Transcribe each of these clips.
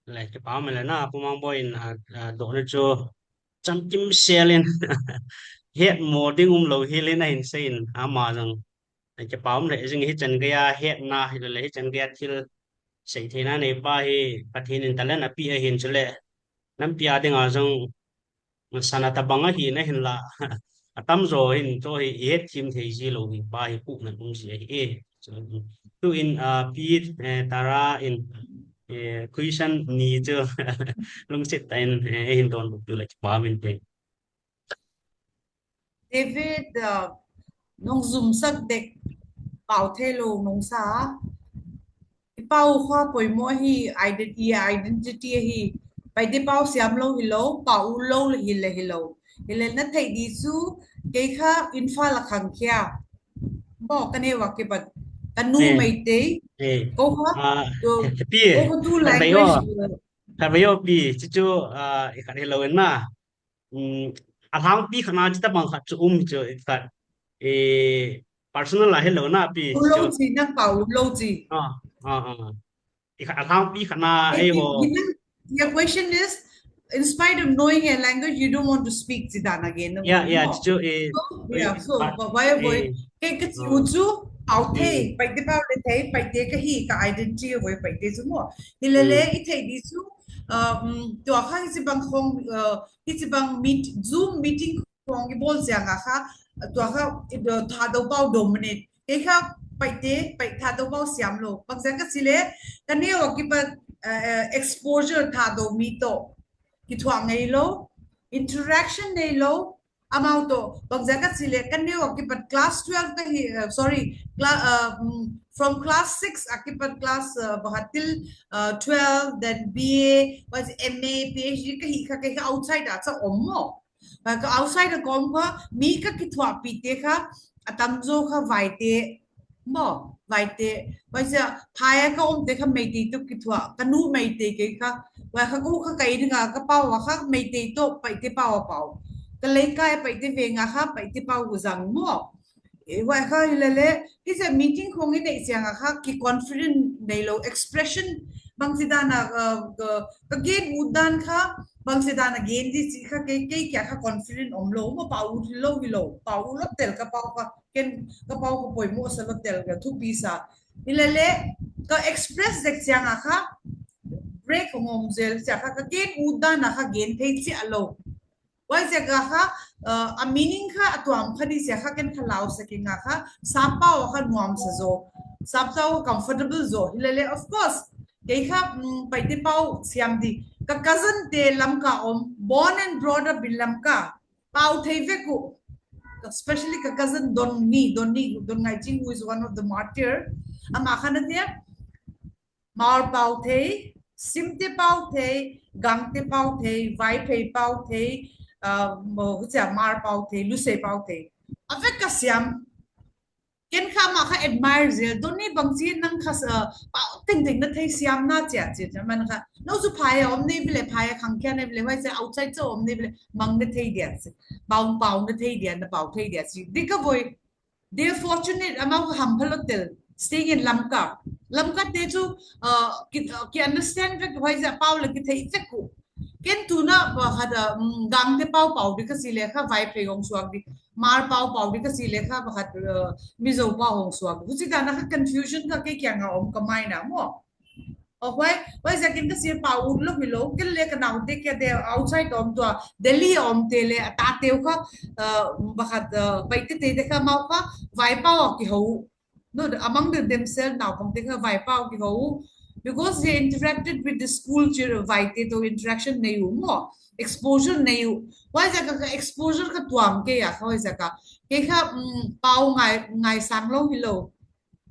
lại cái bảo mình là nó cũng mong boy độ nó cho chăm chim xe lên hết mùa đi lâu hi lên này xin mà rằng cái bảo mình lại dừng hết chân cái hết na hay là hết chân cái thì sẽ thế này ba hi phát hiện ta lên là pi hiện cho lệ năm pi đi ngờ rằng sana ta bằng hi na hin la atam rồi hin cho hi hết chim thì gì lâu hi ba hi phụ mình cũng gì hi tu in pi tara in question ni cho lung sit tain hin don bu la pa min pe David nong zoom sak dek bảo thế lo nong sa pau khoa poi mo hi identity hi pai de pau siam lo hi lo pau lo hi lo na thai di su ke kha infa la khang kya bo kane wa ke bat kanu nè mai te ko ha à to pi ko ko tu phải vậy language phải vậy pi chứ chú cái này lâu mà thằng pi khả năng chỉ ta bằng khát chú chú cái personal là hello na pi ko chứ lo chú chi nang pau lo chi à à à cái thằng pi khả năng ấy vô Your question is, in spite of knowing a language, you don't want to speak Zidane again. yeah yeah chứ No. chú So, yeah, so but why boy? Cái uzu out ừ thế, phải đi bao để thấy, phải đi cái hi cái identity với phải đi số mo. Thì ừ ít thấy đi số, tua khác cái bằng không, cái bằng Zoom meeting không cái bol giang à khác, tua khác thà đâu bao dominate, cái khác phải thà đâu bao xiêm lo. Bằng giang cái gì lẽ, cái này cái bằng exposure thà đâu mi to. Ki thuang ngay lo interaction nei lo amount to bang jaga sile kan ne ki pat class 12 ka hi sorry from class 6 akipat class bahatil 12 then BA was MA PhD ka outside at sa ommo ka outside ka kom ka mi ka ki thwa pi te kha atam zo kha vai te mo vai te vai sa phaya ka om te kha mei ti tu ki thwa kanu mei te ke kha và khắc cú khắc cái nga cái bao và khắc mấy tỷ tốt bảy tỷ bao bao cái lấy cái bảy tỷ về nga khắc bảy tỷ bao của rằng mua và khắc lele cái giờ meeting không cái đấy rằng khắc cái confident này lo expression bằng gì đàn cái game udan khắc bằng gì đàn game đi khắc cái khắc confident om lo mà bao lo tel cái bao cái bao của bồi mua sao tel cái thu pizza lele cái express được rằng khắc break ngom zel cha kha ka gen uda na kha gen thei chi alo wai ze ga kha a meaning kha atwam khani se kha ken khalau sakinga kha sapa wa kha nuam sa zo sapsa wa comfortable zo hilele of course ke kha pai te pau siam di ka cousin te lam ka om born and brought up in lam ka pau thei ve ku especially ka cousin don ngai ching who is one of the martyr ama khana te Mar bao thế, sim te bao thế, gang te bao thế, vai pe bao thế, mo huja mar bao thế, lu se bao thế. Avec ka siam, ken kha ma kha admire zel, doni bang chi nang kha bao ting ting na thei siam na chia chia cha man kha. No zu phai om ni bile phai khang kya ne bile wai se outside cho om ni bile mang na thei dia se. Bao na thei dia na bao thei dia si. Dika voi they're fortunate among Hampalotel, staying in Lamka. Lamka teju ki understand that why is a Paul ki thei teku. Ken tuna hada gang te pau because ilekha vai pegong swag di mar pau because ilekha bahat mizo pa hong swag. Husi dana ka confusion ka ke kya nga om kamai na mo. Why is akin kasi pa ulo milo kel le kana de kya de outside om to Delhi om tele ta teu ka bakat paite te de ka mau ka vai pa ki ho no among themselves now kom te ka vai pa ki ho because they interacted with the school children vai te to interaction nahi hu mo exposure nahi hu why is ka exposure ka tuam ke ya why is ka ke ka pau ngai sang lo hilo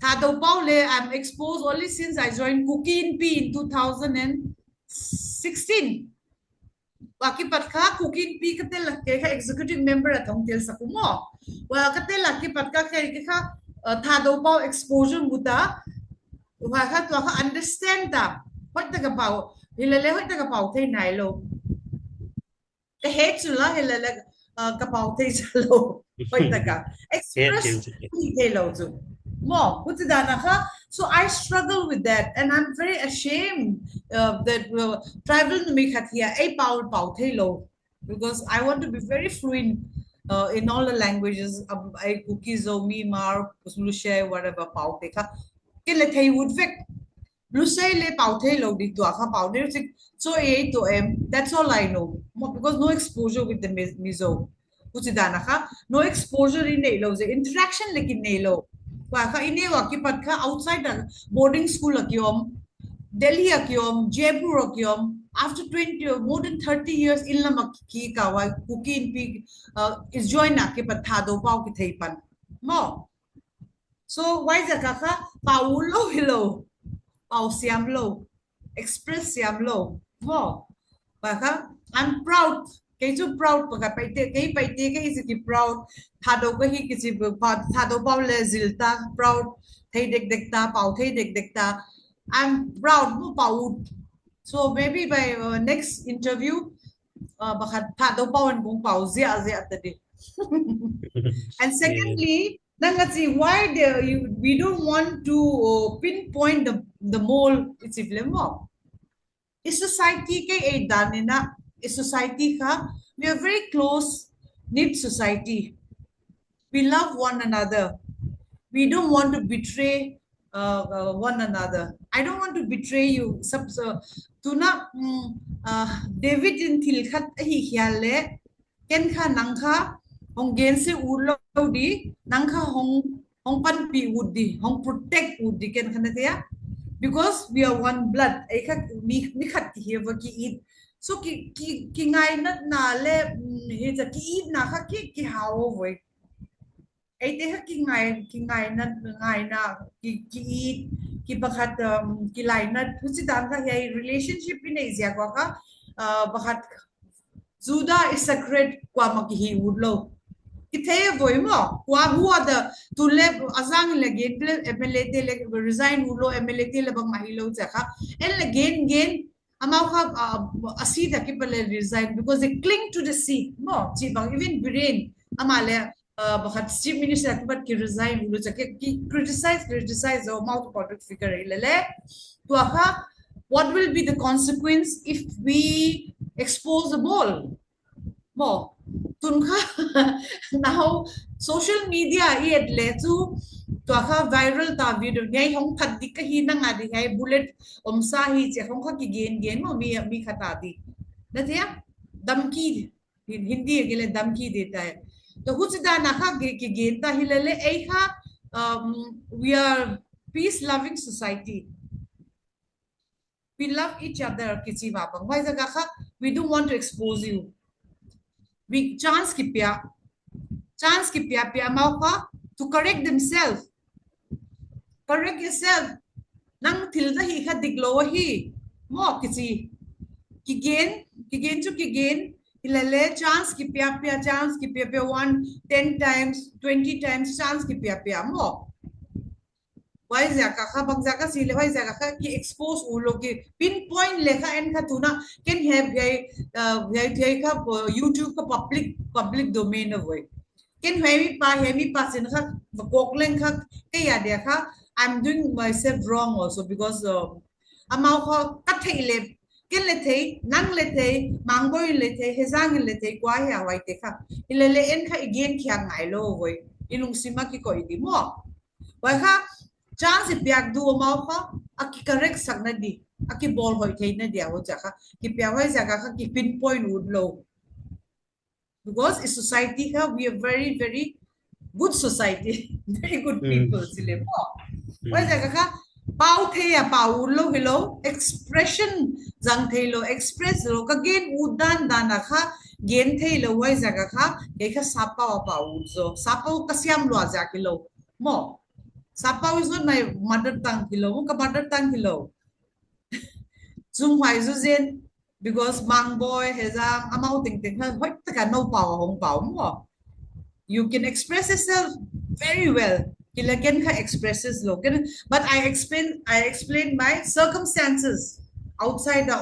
Thà đầu bao lệ I'm exposed only since I joined Cooking P in 2016. Và cái bát khác Cooking P cái tên là cái executive member ở thông tin sa kumo. Và cái tên là cái bát khác cái khác thà đầu bao exposure muta và khác tòa khác understand ta. What ta cái bao hilale what ta cái bao thế này lo. Cái hết chứ là hilale cái bao thế sao lo. What ta cái hết express chim thế lo chứ. Mo, what's that? So I struggle with that, and I'm very ashamed that tribal numikhatia a pau thelo, because I want to be very fluent in all the languages. I cookies or me mar share whatever pau teka. Kile thai would vek. Blue say le pau thelo di to akha pau there. So A to M. That's all I know. Because no exposure with the mizo. What's that? No exposure in Nalo. The interaction like in Nalo. Waka inewa ki patka outside the boarding school akyom, Delhi akyom, Jaipur akyom. After 20 or more than 30 years, in la ki kawa cookie in pig is join na ki patado pau ki theipan. Mo. So why is the kaka paulo hello? Pau siam lo. Express siam lo. Mo. Baka I'm proud. Kay so proud pagka paite kay is proud. Thado ko hi kisi thado pau le zilta proud. Thay dek dek ta pau thay dek dek ta. I'm proud mo pau. So maybe by next interview, baka thado pau and kung pau zia zia tadi. And Yeah. secondly, then let's see why we don't want to pinpoint the mole. It's a film. Is society ke a danina? Is society ka? We are very close knit society. We love one another. We don't want to betray one another. I don't want to betray you. Tuna David in Tilkat hi hiale ken kha nangkha hong gen se ulo di nangkha hong pan pi would hong protect would ken khana ya, because we are one blood. Ai kha mi khat hi wa ki eat. So ki ngai na le he ja ki eat na kha ki how voi ấy thế cái ngày na cái ít cái bakat cái lại na husi dan ka hay relationship in Asia ko ka bakat Juda is sacred kwa makihi udlo kithe voi mo kwa huwa da tu le azang le gen MLA te le resign ulo MLA te le bang mahilo cha kha en le gen amao kha asi da ki pale resign because they cling to the seat mo chi bang even brain amale bakat chief minister but ki resign ulo cha ki criticize or mouth public figure le to kha what will be the consequence if we expose the ball mo tunka now social media yet le chu to kha viral ta video nyai hong that dik ka hi na nga di hai bullet omsa hi che hong kha ki gen mo mi khata di na thia damki hindi ke le damki deta hai to kuch da na kha ki gen ta hi le ai kha we are peace loving society, we love each other kichi ba bang why jaga kha we don't want to expose you, we chance ki pia mau ka to correct themselves, correct yourself nang thil da hi kha diklo hi mo kichi ki gen chu ki gen ilale chance ki pia 1 10 times 20 times chance ki pia mo why zaka kha bang zaka si le why zaka kha ki expose ulo ki pinpoint lekha en kha tuna can have gai kha YouTube ka public domain avoid can hemi pa sin kha kok leng kha ke ya de kha I'm doing myself wrong also because amao kha ka thei le ken le thei nang le thei mangboy le thei hezang le thei kwa ya wai te kha ilele en kha again khyang ngai lo voi inung sima ki ko idi mo wai kha chance piak du mau kha aki correct sakna di aki ball hoi thei na dia ho cha kha ki pya hoi jaga kha ki pinpoint would low because in society ha we are very good society very good people sile mo wai jaga kha pau the ya pau lo hello expression jang thei lo express lo ka gen udan dana kha gen thei lo wai jaga kha ke kha sapa pa u zo sapa ka siam lo ja ki lo mo Sapau is not my mother tongue kilo, ka mother tongue kilo. Zoom hoài zu zen because mang boy hezang amau ting ting ha hoi taka no pao hong pao mo. You can express yourself very well. Kila ken ka expresses lo. But I explain my circumstances outside the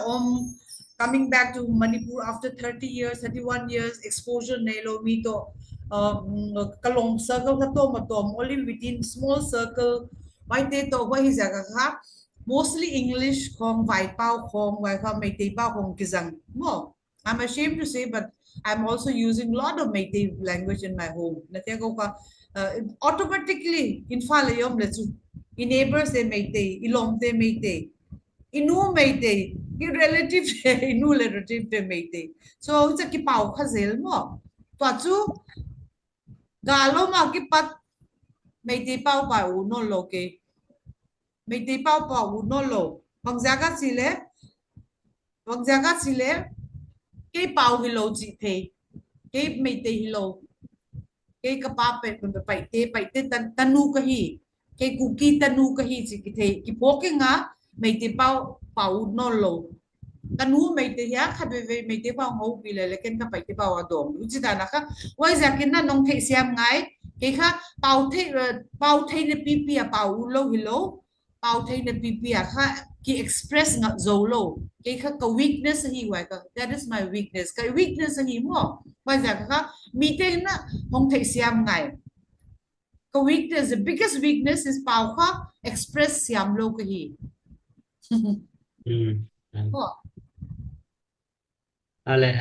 coming back to Manipur after 30 years, 31 years, exposure nelo mito. ka long circle ka to ma tom only within small circle vai te to vai hi jaga kha mostly English khong vai pao khong vai kha mai te pao khong kizang mo. I'm ashamed to say, but I'm also using a lot of Meitei language in my home. Na te ko ka automatically in fa le yom le chu in neighbors they Meitei ilom te Meitei inu Meitei i relative inu relative te Meitei so cha ki pau kha zel mo to chu galo ma ki pat Meitei pau pa u no lo ke Meitei pau pa u no lo bang jaga sile cái bao hi lo chị thì cái mày tì hi lo cái pa pe pe pe te tan tanu ka hi cái cookie tanu ka hi chị thì cái bố cái ngã mày tì bao bao no lo tanu mày tì ya khát về mày tì bao ngầu vì là cái cái phải bao adom chỉ là nãy quay ra cái nó nông thị xem ngay cái khác bao thấy nó pi à bao lâu hi lo bao thấy nó pi à khác cái express ngặt dầu lo cái khác cái weakness hi vậy cái that is my weakness cái weakness hi mo quay ra cái khác mi tên nó không thể xem ngay cái weakness the biggest weakness is bao khác express xem lo cái hi ale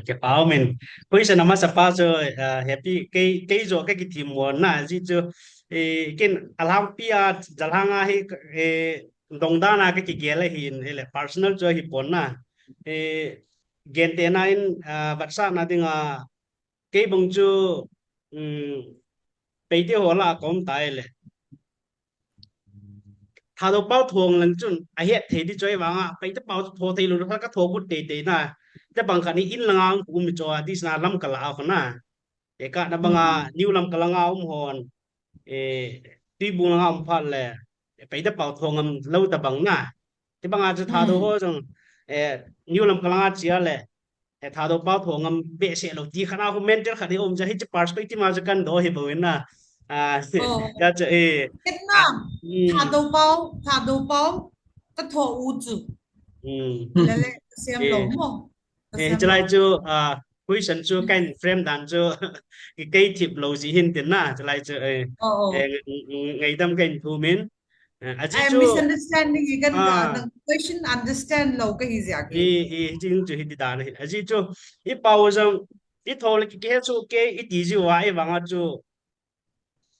ke pao min koi sa nama sa pa so happy ke zo ke ki tim won na ji jo ken alham pia jalhanga hi dong da na ke ki gele hin ele personal jo hi pon na e gen te na in batsa na dinga ke bong chu pe te ho la kom tai le thà đâu bao thuồng lần chun à hiện thế đi chơi vàng à bây giờ bao thua thì lúc đó các thua cũng tệ tệ na thế bằng cái này in là ngang cũng bị cho đi na lâm cả lão na để cả nó bằng à nhiều lâm cả lão hòn tuy buông là phật lệ bây giờ bao thuồng lâu ta bằng na thế bằng à cho thà đâu ho rằng nhiều lâm cả lão chia lệ thà đâu bao thuồng bệ sẽ lâu tí khả năng cũng mental khả năng cho hết perspective mà cho cần đó thì bởi na ya cho Việt à Nam thả đầu bao cái thổ u chủ lẽ lẽ xem ừ lỗ mà cho xem lại lỗ cho question cho cái frame đàn cho cái tip lâu gì hiện tiền na cho lại cho ờ ngày tâm cái thu min à chỉ I am cho misunderstanding you can à question understand lỗ cái gì vậy chính cho hiện đàn này à chỉ cho ít bao giờ ít thôi cái số cái ít gì chứ vậy vàng cho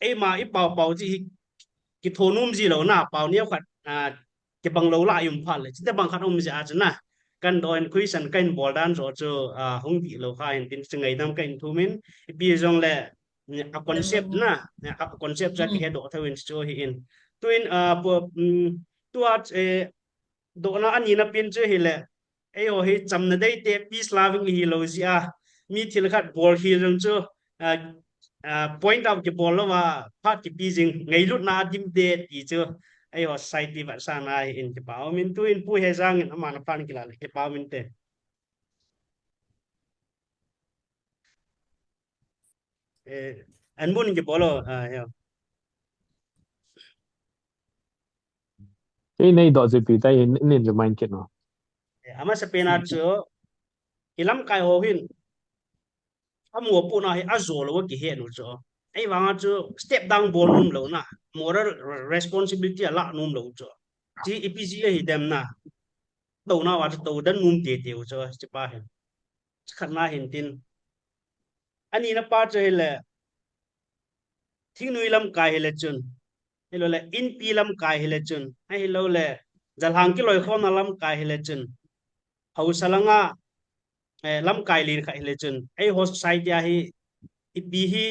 ấy mà ít bao bao chỉ cái thôn gì lâu na bao nhiêu khoản cái bằng lâu lại dùng phải chỉ bằng khát gì à chứ na kan doin question kan boldan ro cho hong di lo kha in tin singai dam kan thu min bi jong le a đừng concept ngừng na a concept ja ki ừ he do thawin cho hi in tuin po tuat do na ani na pin che hi le e o hi cham na dei te peace loving hi lo zia mi thil khat bol hi jong cho point out ki bol lo wa phat ki pi jing ngai lut na dim de ti cho ai ho sai ti va sa na in ki pao min tu in pu he jang in ama na pan ki la ki pao min te an mun ki bolo he cái này đó chỉ bị tay nên cho mình cái nó ama sa pena cho ilam kai ho hin amu pu na hi azol wo ki he no cho ai wa cho step down bol num lo na moral responsibility ala num lo cho ji epg hi dem na do na wa to dan num te te cho chi pa he khat na hin tin ani na pa cho hele thing nui lam kai hele chun hello le in pi lam kai hele chun ai hello le jalhang ki loi khom na lam kai hele chun hau salanga lam kai lin khai hele chun ai host site ya hi ipi hi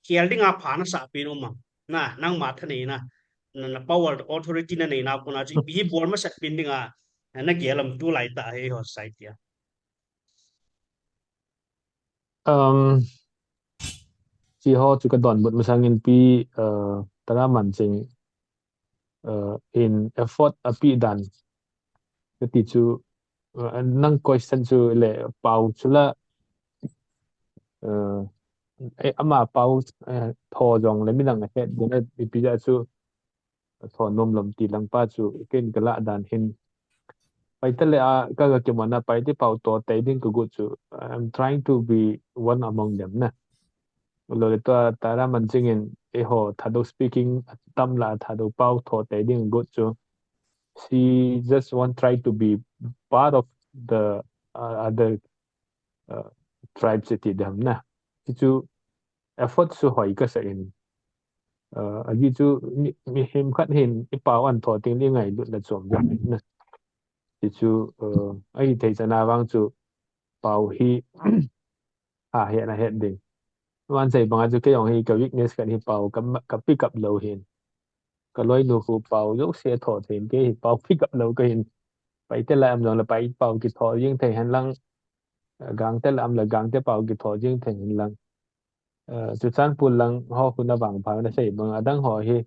kielding a phana sa pin uma na nang ma thani na na power authority na nei na kuna chi ipi hi bor ma sat pin dinga na gelam tu lai ta he host site ya chỉ họ chỉ có đoàn bận mà sang in pi ta ra mình chỉnh in effort a pi dan cái tí chú năng question chú lệ bảo chú là ấy ama bảo thò dòng lấy mình đang hết nên là pi ra chú thò nôm lầm tí lăng pa chú cái cái lạ dan hin phải tất là cái cái mà na phải thì bảo to tay đến cái gut chú I'm trying to be one among them nè lo le to tara man chingin e ho thado speaking tam la thado pau tho te ding good cho she just want try to be part of the other uh, tribes ti dam na chu effort su hoi ka sa in aji chu mi him khat hin i pau an tho ting li ngai lu la chom ja na ti chu ai thei chana wang chu pau hi ha hiện là hiện đỉnhวันใส่บางอาจจะแค่ยองให้กับ weakness กันให้เป่ากับ pick up เราเห็นก็ลอยนูฟูเป่ายกเสียถอดเห็นก็เห็นเป่า pick up เราก็เห็นไปแต่ละอันเราไปเป่ากี่ถอดยิ่งเทหันหลังกลางแต่ละอันละกลางแต่เป่ากี่ถอดยิ่งเทหันหลังจุดสั้นปุ่นหลังห่อคุณระหว่างพาใส่บางอาดังห่อให้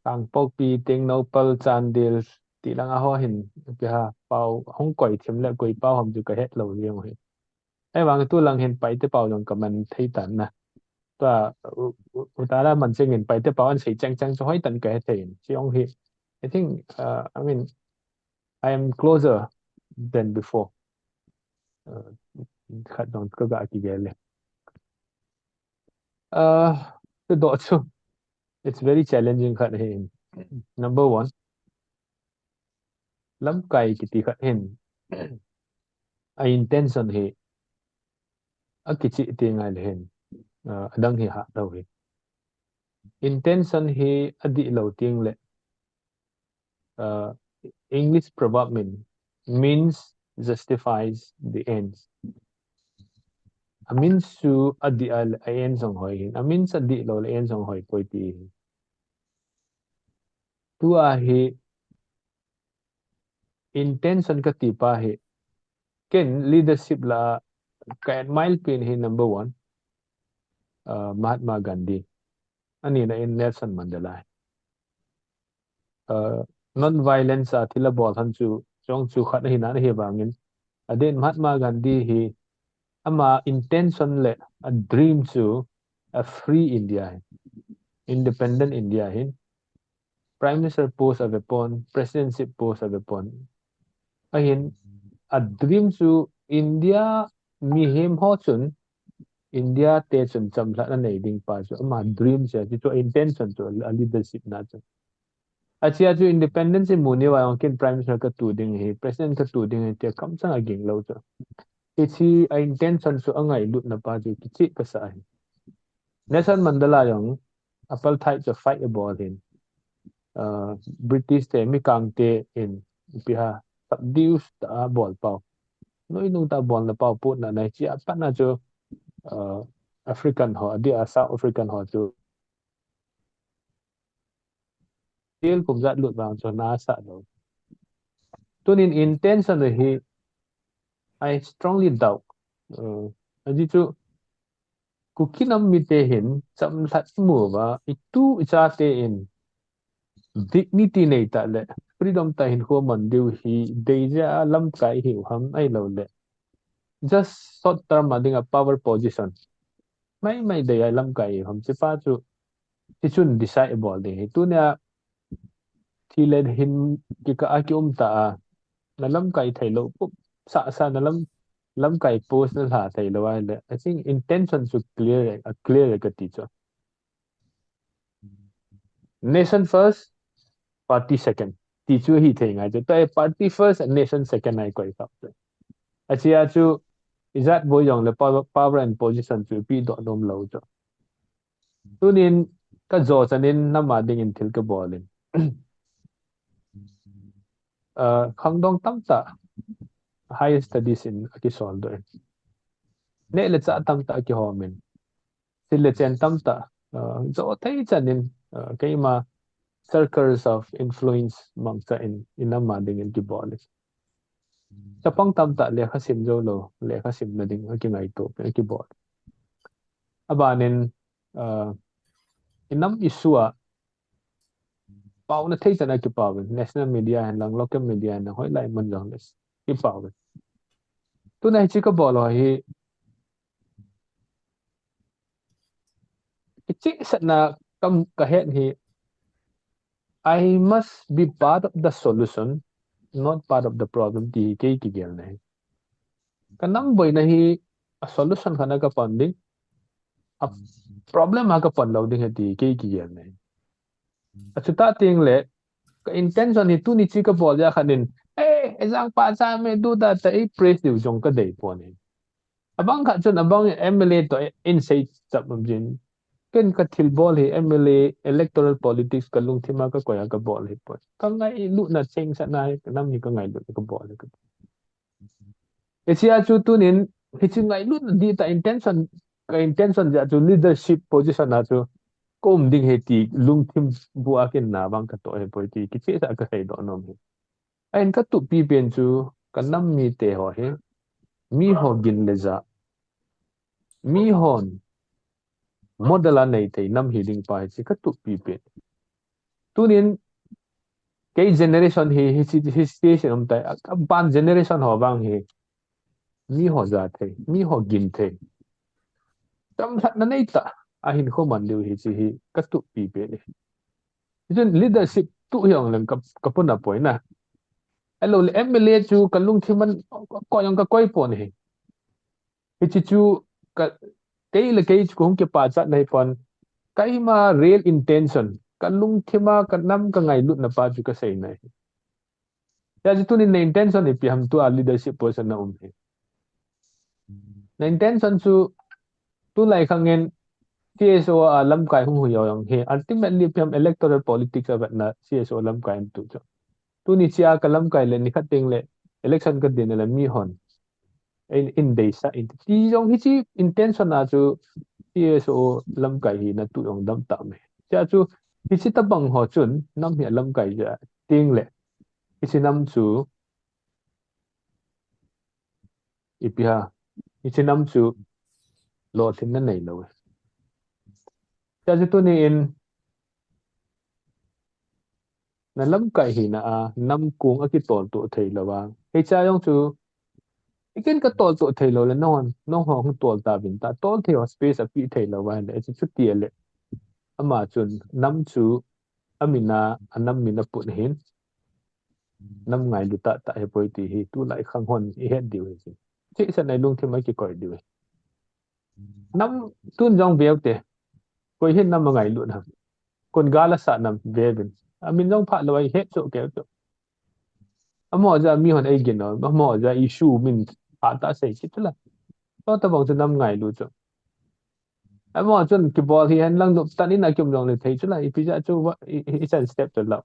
กลางปกปีเต็งโนเปิลจานเดลตีหลังห่อเห็นก็ฮะเป่าห้องก่อยเทียมและก่อยเป่าหอมจุกระเฮ็ดเราเรียงเห็นไอ้วางตัวหลังเห็นไปแต่เป่าลงกับมันไทยตันนะ ตัวอุตารามันเสียเงินไปแต่เป่าอันสีจังจะให้ตันแก่เห็นที่องค์ I think I mean I am closer than before ขัดนอนก็กะกี่เกลเลยตัวโดดชู it's very challenging ขัดเห็น number one ลำไก่กิติขัดเห็น I intention เฮอกิจิตีไงเลยเห็นดังเฮหะเราเห็น intention เฮอดีเราตีงเลย English proverb means justifies the ends. Means su adi al ends ang hoy. Means adi lo ends ang hoy ko ti. Tu ahi intention ka ti pa hi. Ken leadership la ka mile pin hi number one. Mahatma Gandhi. Ani na in Nelson Mandela. Non-violence sa tila bol han chu chong chu khat hi na hi bangin. Adin Mahatma Gandhi hi ama intention le a dream to a free India, independent India hin. Prime Minister post a weapon, presidency post a weapon. Ahin a dream to India mi him ho chun India te chun chamla na nei ding pa so ama dream che to intention to a leadership na chun. Achia chu independence muni wa kin prime minister ka tu ding hi president ka tu ding te kam sang aging lo cho. Ichi a intention so angai lut na pa ju kichi ka sa hi. Nelson Mandela yung apal type to fight about him. British te mi kang te in piha subdues ta bol pao. No inung ta bol na pao put na na chi apat na jo African ho dia South African ho jo. Deal kum zat lut bang cho na sa do. Tunin intention hi I strongly doubt. Aji chu kukinam mi te hin cham that mu ba itu cha te in dignity nei ta le freedom ta hin ko man diu hi deja lam kai hi ham ai lo le just short term ading a power position mai de ai lam kai ham che pa chu ti chun disable de tu nya thi le hin ki ka a ki ta na lam kai thai lo pup sa na lam kai post na ha thai lo ai le I think intention should clear ka ti cho nation first party second ti chu hi thei ngai to party first and nation second ai koi kap achia chu izat bo yong le power and position chu pi do dom lo cho tunin ka zo chanin nama ding in thil ka bolin khangdong tamta higher studies in akisol do ne le cha tamta ki homin sile chen tamta zo thei chanin keima circles of influence mangsa in nama ding in ki bolin Japang tamta le khasim jo lo le khasim na ding ki ngai to ki bol abanin inam isua pau na thei chana ki pau national media and lang local media na hoi lai man jong les ki pau tu nai chi ka bol hi chi sat na kam ka het hi I must be part of the solution not part of the problem ti ke ki gel nai kanam boy na hi a solution khana ka panding a problem ha ka pon lo ding heti ke ki yen ne achuta ting le ka intention ni tu ni chi ka bol ya khanin ezang pa sa me du da ta e praise diu jong ka dei pon ni abang kha chun abang MLA to insight chap jin ken ka thil bol hi MLA electoral politics ka lung thima ka koya ka bol hi pon ka ngai lu na cheng sa nai nam ni ka ngai lu ka bol ka Asia chu tu nin hi chi ngai lu di ta intention ka intention ja chu leadership position na chu kom ding he ti lung thim bua ken na bang ka to he poi ti ki che sa ka sei do nom he ain ka tu pi pen chu ka nam mi te ho he mi ho gin le za mi hon model a nei te nam hi ding pa chi ka tu pi pen tu nin cái generation hi station om tai a ban generation ho bang he mi ho za the mi ho gin the tam that na nei ta a hin kho man liu hi chi hi ka tu pi pen jun leadership tu hiong lang ka pun na poi na hello MLA chu kalung thiman ko yang ka koi pon hi hi chu ka cái là cái cũng cái pa chat nei pon cái mà real intention kalung thima ka nam ka ngai lut na pa chu ka sei nai ya tu ni intention ni pi ham tu a leadership person na he na intention chu tu lai khangen CSO lam kai hung hu yang he ultimately pi ham electoral politics of na CSO lam kai tu chu tu ni chia kalam kai le ni khating le election ka din le mi hon in day sa in ti jong hi chi intention na chu CSO lam kai hi na tu yong dam ta me cha chu hi chi ta bang ho chun nam hi lam kai ja ting le hi chi nam chu ipiha hi chi nam chu lo thin na nei lo cha chu tu ni in na lam kai hi na a nam kung a ki tol tu thei lo wa he cha yong chu ikin ka tol to thei lo le non no hong tol ta bin ta tol thei space a pi thei lo wa le chu ti le ama chun nam chu amina anam mina put hin nam ngai lu ta ta he poi ti hi tu lai khang hon i het diu hi chi sa nai lung thi mai ki koi diu nam tun jong beu te koi hin nam ngai lu na kon gala sa nam ve bin amin jong pha lo ai het cho ke cho amo ja mi hon ai gin no amo ja issue min a ta sei chi tu la to ta bang chu nam ngai lu cho amo chun ki bol hi han lang du ta ni na kyum jong le thei chu la i pi ja chu wa i san step to la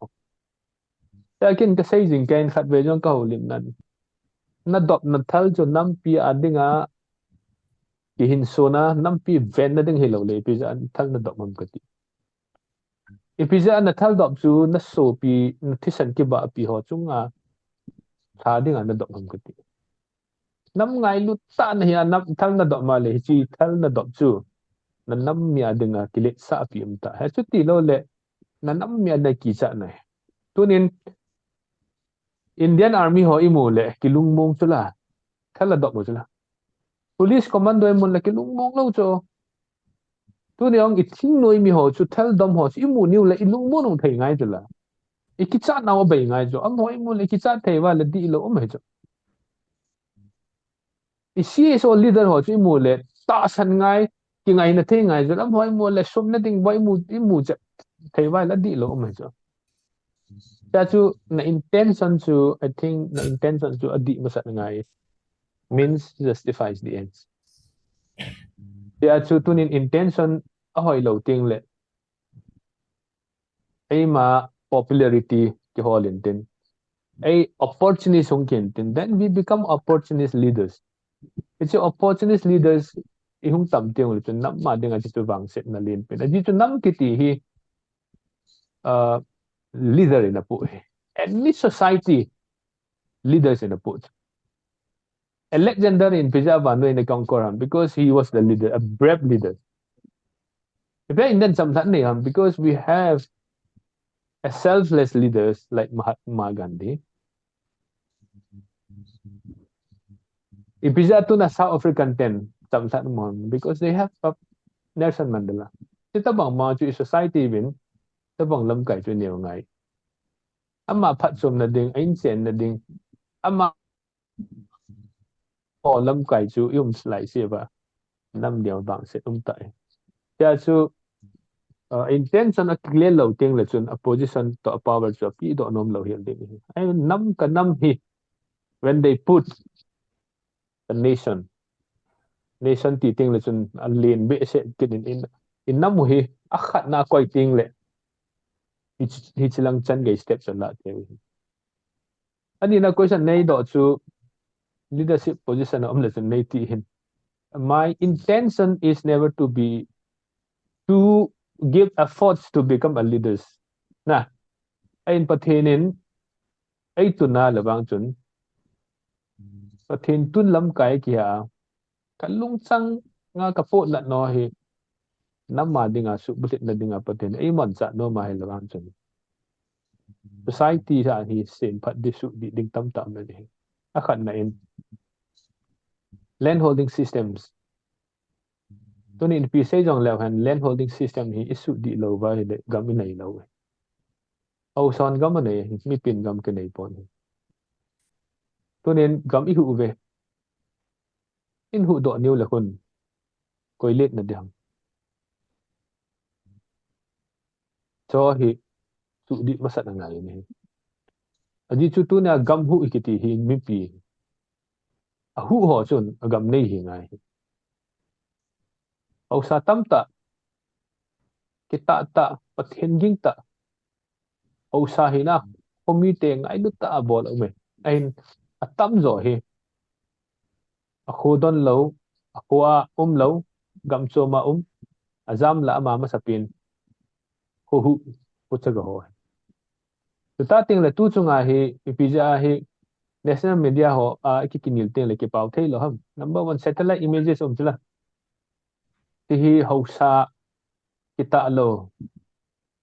ya kin ka sei jing ken khat ve jong ka ho lim nan na dot na thal cho nam pi adinga ki hin so na nam pi ven na ding hilo le pi ja thal na dot mam ka ti e pi ja na thal dot chu na so pi na thisan ki ba pi ho chunga tha dinga na dot mam ka ti nam ngai lu ta na ya nam thal na dot ma le chi thal na dot chu na nam mi adinga ki le sa pi um ta ha chu ti lo le na nam mi adai ki cha nai tunin Indian Army ho imu le ki lung mong chu la thal na dot mo chu la police commando mon la ki lung mong lo cho tu ni ong iting noi mi ho chu thal dom ho chi mu niu le ilung mo nong thei ngai chu la ikicha na wa bei ngai cho am ho imu le kicha thei wa le di lo mai cho i CSO leader ho chu imu le ta san ngai ki ngai na thei ngai cho am ho imu le som na ding bai mu imu cha thei wa la di lo mai cho cha chu na intention chu I think na intention chu adi masat ngai means justifies the ends ya chu tunin intention a hoi lo ting le ai ma popularity ki holin tin ai opportunist hong kin tin then we become opportunist leaders it's your opportunist leaders i hung tam tiang lu chun nam ma ding a chu wang set na lin pe ji chu nam ki ti hi uh, leader in a pu any society leaders in a pu Alexander in Pisa Vanu in the Conqueror because he was the leader a brave leader if I in some because we have a selfless leaders like Mahatma Gandhi. Ipisa to na South African 10 something more because they have Nelson Mandela. Kita bang ma chu society bin ta bang lam kai chu nhiều ngai. Ama phat som na ding ain chen na ding ama o lam kai chu yum slai se ba nam điều bang se tai. tia chu intention a clear lo ting le chun a position to a power chu pi do nom lo hian ding ai nam ka nam hi when they put the nation ti ting le chun a lin be se kin in nam hi a khat na koi ting le hi chilang chan ge step chan la te ani na question nei do chu leadership position om le chun nei ti hin my intention is never to give efforts to become a leaders na ain pathenin ai tu na lawang chun pathen tun lam kai kia kalung chang nga kapot la no hi namma dinga su bulit na dinga pathen ai mon cha no ma hi lawang chun society sa hi sen phat di su di ding tam tam na ni akhat na in land holding systems to ni pi se jong law han land holding system hi isu di lo ba hi le gam nei lo au son gam nei mi pin gam ke nei pon to nen gam i hu ve in hu do new la hun koi let na dang cho hi su di masat na ngai ni aji chu tu na gam hu ikiti hi mi pi a hu ho chun agam nei hi ngai au sa tam ta kita ta pathen ging ta au sa hi na komi te ngai du ta bol me ain atam zo hi a khodon lo a kwa lo gam cho ma azam la ma sapin hu hu hu cha go tu ta ting le tu chunga hi pija hi national media ho a ki kinil te le ki pau thei lo ham number 1 satellite images chila ti hi hausa kita lo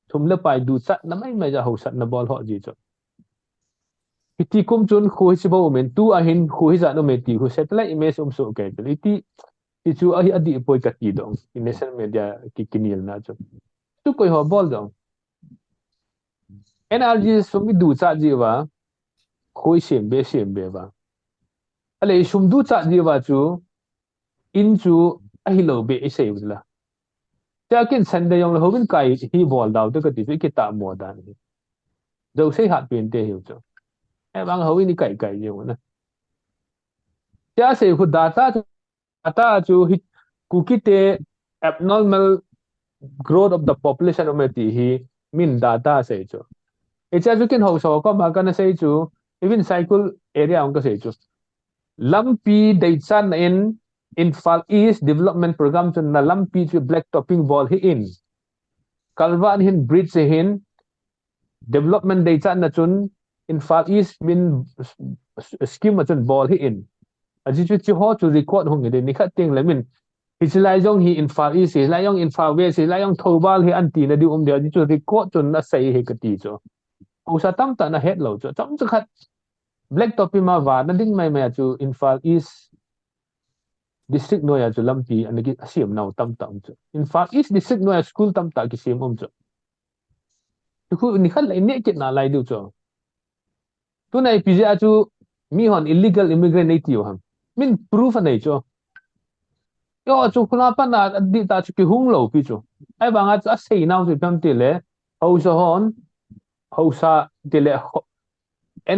thum le pai du chat na mai ja hausa na bol ho ji cho iti kum chun khu si bo men tu a hin khu hi za no me ti khu satellite image so ke ti chu a hi adi poi ka ti dong national media ki kinil na cho tu koi ho bol dong energy sum du cha ji wa khoi sem be ba ale sum du cha ji wa chu in chu a hi lo be sei la ta kin san de yong lo bin kai hi bol daw to ka ti ki ta mo dan hi do sei hat pin te hi chu e bang ho ni kai kai je na ta sei khu data chu hi ku ki te abnormal growth of the population of ti hi min data sei chu e cha chu kin ho so ko ma kana sei chu even cycle area ang ka sei chu lampi dai chan in Far East Development Program chun na lampi chu black topping ball hi in kalwan hin bridge hin development dai chan na chun in Far East min scheme chun ball hi in aji chu chi ho chu record hong de ni khat ting le min hi chilai jong hi in Far East hi lai yong in Far West hi lai yong thobal hi an ti na di de aji chu record chun na sei he ka ti chu u sa tam ta na head lo chu chom chu khat black topping ma wa na ding mai chu in Far East district noya chu lampi anagi asiam naw tam tam chu in Far East district noya school tam ta ki sim chu tu ni khal lai ne kit na lai du chu tu nai pija chu mi hon illegal immigrant nei tiu ham min proof nei chu yo chu khuna pa na di ta chu ki hung lo pi chu ai banga chu sei naw chu pam ti le ho so hon ho sa ti le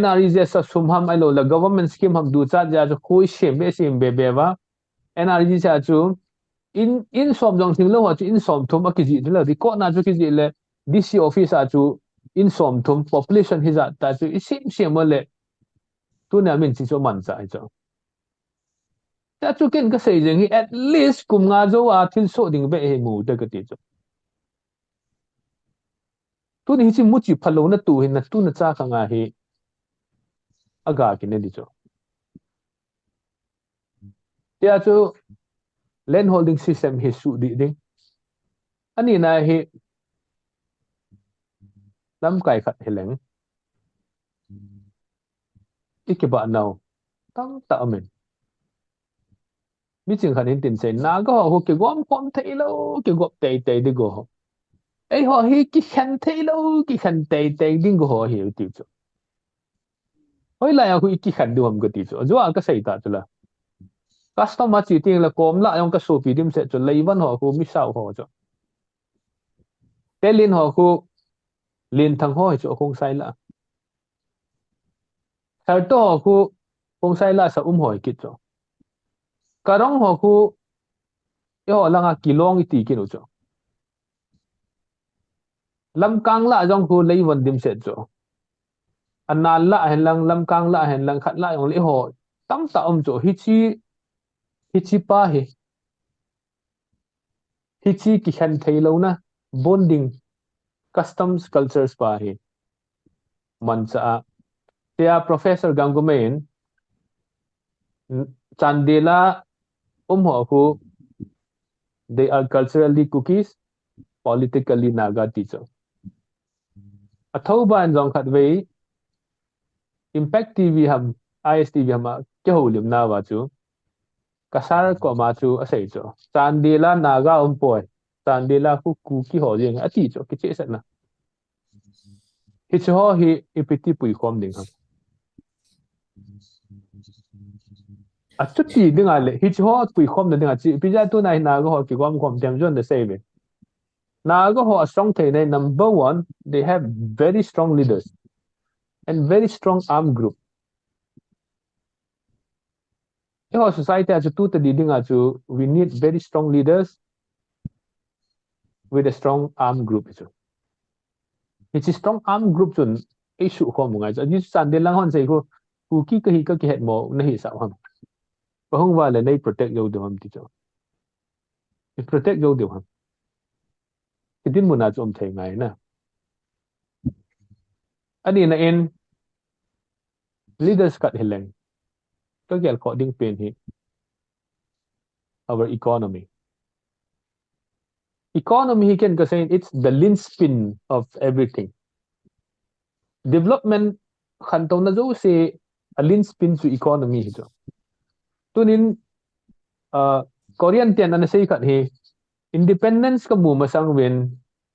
NREs sa sumham ai lo la government scheme ham du cha ja chu khoi sim be wa NRG cha chu in som jong thing lo chu in som thum a ki ji la record na chu ki ji le DC office a chu in som thum population hi za ta chu sim le tu na min chi cho man cha cho ta chu ken ka sei jeng hi at least kum nga zo a thil so ding be he mu de ka ti cho tu ni chi mu chi phalo na tu hin na tu na cha ka nga hi aga ki ne di cho tia chu land holding system hi su di ding ani na hi lam kai khat heleng ikiba naw tam ta amen mi ching khan in tin se na go ho ke gom kom thei lo ke gop te de go ai ho hi ki khan thei lo ki khan te ding go ho hi ti chu hoi la ya hu ki khan du ham go ti chu zo a ka sei ta chu la customer chi ting la kom la yong ka so pi dim se chu leiwan ho ku mi sau ho chu telin ho khu lin thang ho chu khong sai la sar to ho khu khong sai la sa hoi kit cho karong ho khu yo langa kilong ti kinu cho lam kang la jong khu lei wan dim set cho anal la hen lang lam kang la hen lang khat la yong le ho tam ta cho hi chi pa hi chi ki khan thei lo na bonding customs cultures pa man cha tia professor gangumen chandela ho khu they are culturally cookies politically naga teacher athau ban jong khat wei impact tv ham istv ham ke ho lim na wa chu kasar ko ma chu asai cho chandela naga poi chandela ku ki ho jeng ati cho ki che sat na hi cho hi ipiti pui khom ding ham achuti ding ale hi cho pui khom ding a chi pija tu nai na go ho ki khom tem jon de save na go ho strong thei nei number 1 they have very strong leaders and very strong armed group in our society as tu te ding achu we need very strong leaders with a strong armed group chu it's a strong armed group chun issue ko mo ngai cha ji san de lang hon sei ko ku ki ka ki het mo na hi sa ham ko hong wa le nei protect yo de ham ti cho it protect yo de ham ti din mo na chom thei ngai na ani na in leaders kat hileng to gel ko ding pen hi our economy he can say it's the linchpin of everything development khan to na zo se a linchpin to economy hi cho tunin korean tian an sei khat hi independence ka mu masang wen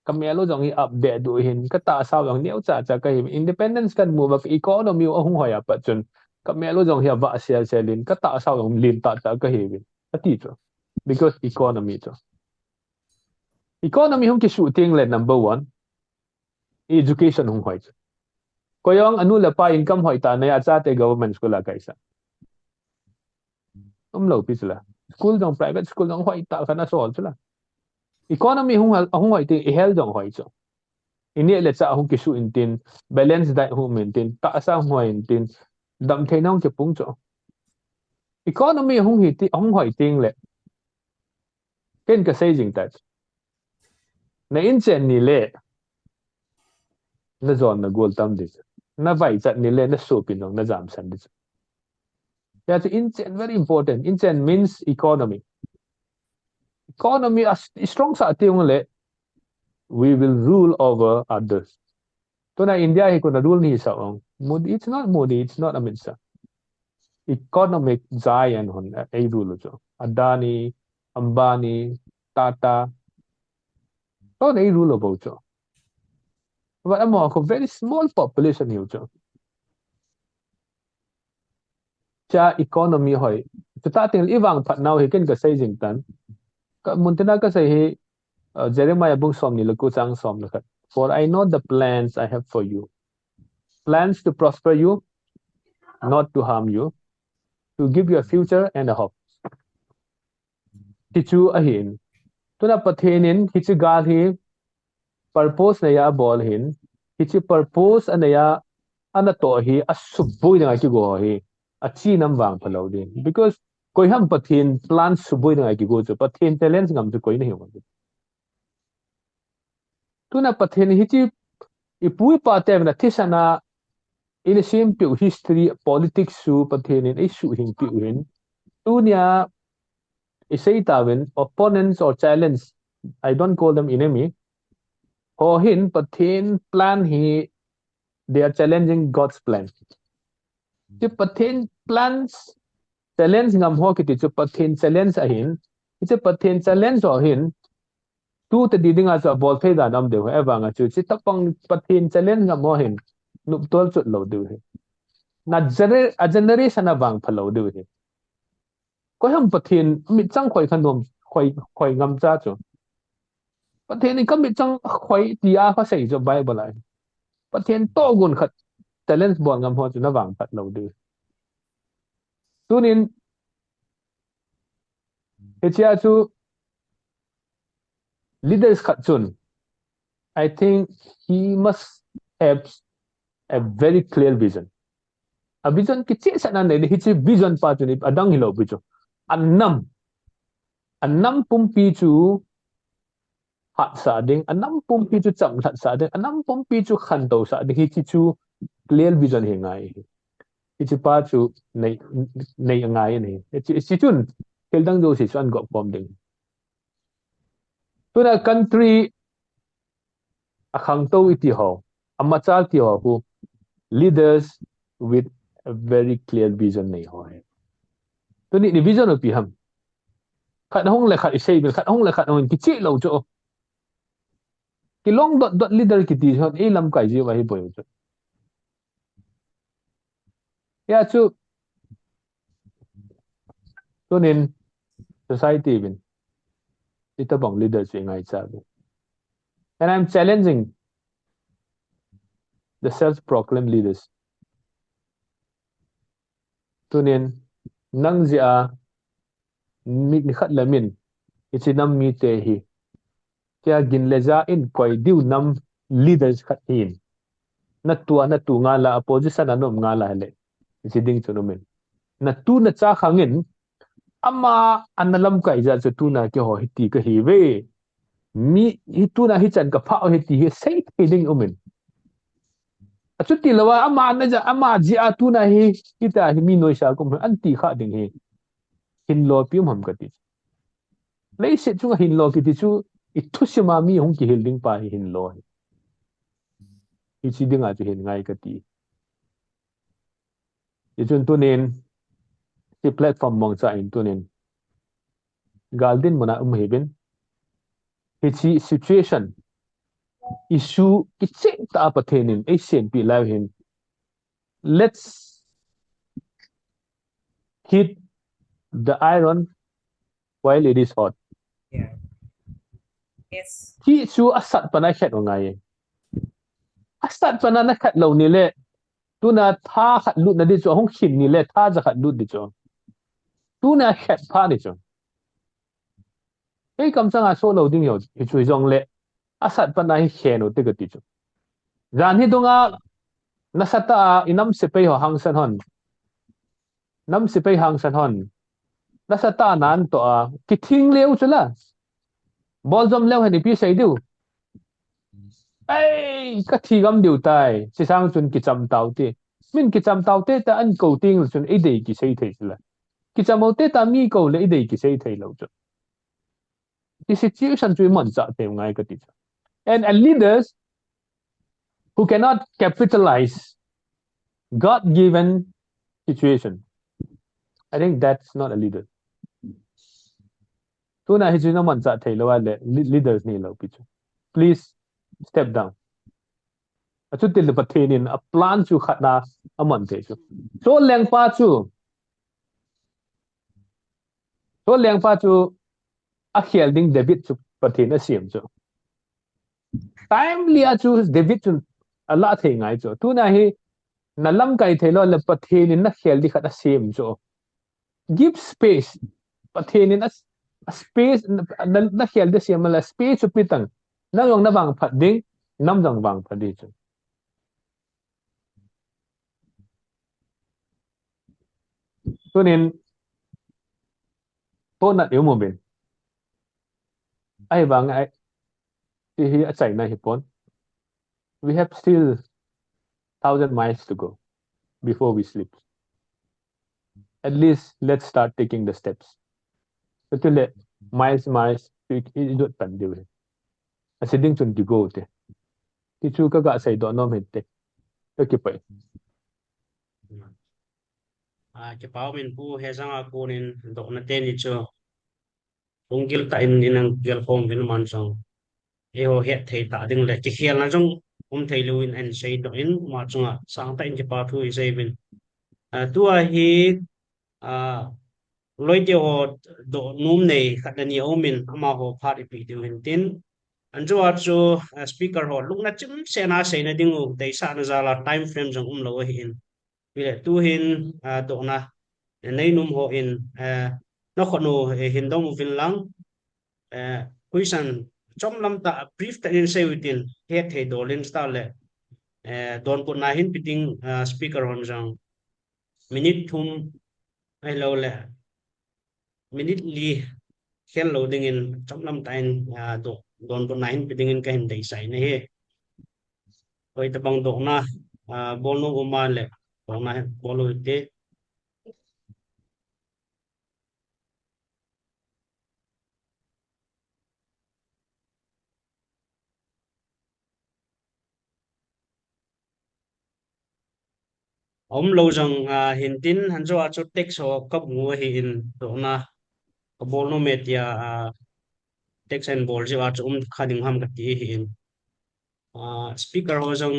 kamelo jong hi update du hin ka ta saw jong neu cha cha ka hi independence kan mu ba economy o hung hoya pa chun kamelo jong hi ba sia selin ka ta saw jong lin ta ta ka hi win ati cho because economy cho economy hung ki shooting le number 1 education hung hoi koyong anu la pa income hoi ta na ya cha te government school la kaisa lo pi chula school jong private school jong hoi ta kana sol chula economy hung hoi ti hel jong hoi cho ini le cha hung ki su in tin balance diet hung maintain ta sa hoi in tin dam the nong ke pung cho economy hung hi ti hung hoi ting le ken ka sai jing ta na in chen ni le na zon na gol tam dis na vai chat ni le na su pin dong na jam san dis that's in chen very important in chen means economy is strong sa tiung le we will rule over others to na india hi ko na rule ni sa ong modi it's not a minsa economic giant hon ai rule cho adani ambani tata to na rule about cho but I'm a very small population here cho cha economy hoi to ta ting iwang phat now he ken ka sai jing tan ka muntina ka sai hi Jeremiah bung som ni laku chang som la khat for I know the plans I have for you plans to prosper you not to harm you to give you a future and a hope tichu ahin tuna pathenin hichi gal hi purpose na ya bol hin hichi purpose anaya ana to hi asubui na ki go hi achi nam wang phalo din because koi ham pathin plan subui na ki go chu pathin talents ngam chu koi nahi ho tuna pathin hichi ipui pa te na thisana in the same to history politics su pathin in issue hing pi win tunia isay tawin opponents or challenge I don't call them enemy ho hin pathin plan hi they are challenging God's plan ti pathin plans challenge ngam ho ki ti pathin challenge ahin ti pathin challenge ho hin tu te diding as a bol phei da nam de ewa nga chu chi tapang pathin challenge ngam ho hin nup tol chut lo de na a generation na bang phalo de he ko ham pathin mi chang khoi khanom khoi ngam cha chu ประเทศนี้ก็มีจังคอยตีอาเขาใส่จะไบเบิลไลประเทศโตกุนขัดแต่เล่นบอลกันพอจะน่าหวังขัดเราดูตัวนี้เอเชียชู leaders ขัดจุน I think he must have a very clear vision a vision คิดเช่นนั้นเลยที่ vision ปัจจุบันอดังฮิโลบิจูอันนำปุ่มปีจูหัดสาดิงอันนำปุ่มปีจูจำหัดสาดิงอันนำปุ่มปีจูขันโตสาดิงที่จู clear vision เฮงไงที่ปัจจุในยังไงนี่ที่จุนเฮลดังดูสิชวนกบปอมดิงตัวนั้น country อาขังโตอิติหออามาจากที่หอคู leaders with a very clear vision ในหอตัวนี้ vision อุปหัมขัดห้องเลยขัดอิเซย์ขัดห้องเลยขัดห้องกิจเราโจกิลองดอท leader กิติชอนเอลำไก่จีวะฮิบอยโจยาจูตัวนี้ society เป็นที่ตะบัง leaders ยังไงจ้า and I'm challenging the self-proclaimed leaders ตัวนี้นั่งเสียมีขัดละมินอิชินัมมีเตหีแกกินเลจาอินคอยดิวนำ leaders ขัดหินนัดตัวงานละ opposition นั่นงานละเหละอิชิดิ้งจุนมินนัดจ้าขังอินอามาอันนั้นลำไก่จะตัวน่ะเกี่ยวหิตีก็หิเวมีหิตัวน่ะหิจันกับพระหิตีหิเซตหิดิ้งอุมินจุดที่ละว่าอามานั่นจะอามาจีอาตัวน่ะหิตาหิมีโนยชากุมอันตีข้าดิ้งหินโลพิมหำกติเลยเสร็จจุงหินโลกิติจูอิทุสิมามีหงกิฮิลดิ้งไปหินโลหิชิดิ้งอาจจะเห็นไงกติยิ่งจนตัวเน้นที่แพลตฟอร์มมองใจอินตัวเน้นกาลดินมันอ่ะเห็นเป็นหิชิ situation issue กิจตาประเทศนินไอเสียนปีแล้วเห็น let's hit the iron while it is hot Yeah. Yes. ที่ชูอัสัตปนัยแค่ว่าไงอัสัตปนัยแค่เหล่านี้แหละตัวน่ะท่าขัดลุดนั่นดิจ้ะห้องขินนี่แหละท่าจะขัดลุดดิจ้ะตัวน่ะแค่ผ้าดิจ้ะไอ้คำสั่งอาโซเราดิ้งอยู่ช่วยจงเละอัสัตปนัยแค่โน้ตก็ดิจ้ะจานที่ตรงอ่ะนัสตาอินัมสิไปหัวหังสันหอนนัมสิไปหังสันหอนนัสตานั้นตัวคิดทิ้งเลี้ยวจุละบอลจมเลี้ยวให้ดิพี่ใส่ดิวไอ้ก็ทีกำดิวตายสิสร้างจนกิจจำเต่าที่มินกิจจำเต่าเต้แต่อันเก่าติ้งจนไอ้เด็กกิใส่เทจุละกิจจำเอาเต้แต่มีเก่าเลยไอ้เด็กกิใส่เทแล้วจุที่ situation ช่วยมันจะเต็มไงก็ติด and leaders who cannot capitalize God-given situation I think that's not a leader ตัวนั้นที่น้ำมันจะเทแล้วว่าเลย leaders นี่เราพิจ please step down จุดที่เราประเทศนี้อัปลันจูขัดนาอามันเทจูโซเลียงป้าจูอาเขียนดิ้งเดวิดจูประเทศนั้นเสียมจู time เลียจูเดวิดจูอะไรเทงไงจูตัวนั้นที่นั่นลำไก่เทแล้วเลยประเทศนี้นักเขียนดิ้งขัดเสียมจู give space ประเทศนี้นัก space นักเขียนดิ้งเสียมมาเลย space จุดพิตังนั่งลงนับบังพัดดิ้งน้ำจังบังพัดดิ้งจูตัวนี้พวกนัดเอวโมบินไอ้บางไอ้ที่อาศัยในญี่ปุ่น we have still 1,000 miles to go before we sleep at least let's start taking the steps ก็ที่เละ miles อีดุดปันเดียวเลยอาศัยดิ้งจนกี่โก้เตะที่ชูก็อาศัยดอนน้อมเห็นเตะก็เก็บไปจะเป้าเป็นผู้เฮซังอากูนินดอกนัดเตนิจูองกิลตาอินดินังกิลฟอมเป็นมันซองเอโอเฮตเทตาดึงเลยจะเขียนนะจงเทลูอินเอ็นเซย์ดอกอินมาจงอ่ะสังแต่อินจะปาทุยเซย์เป็นตัวฮีลอยเดียวดอกนุ่มเนยขัดเนียโอมินอามาโหพาริปีเดียวเห็นติน anh chú chu speaker ho lúc na chim se na se na dingu dei sa na zala time frame jong lo hin bile tu hin do na nei num ho in nó khonu hin dong vin lang question chom lam ta brief ta in se within he the dolin sta le don ko na hin piting speaker hon jang minute thum ai lo le minute li khel lo ding in chom lam ta in do don ko na hin piting in ka hin dei sai ne he oi ta bang do na bol no uma le do na bolo te om lo jang hin tin han zo a chu tek so kap ngu hi in do na bol no metia tek sen bol ji wa chu khaning ham ka ti hi in speaker ho jang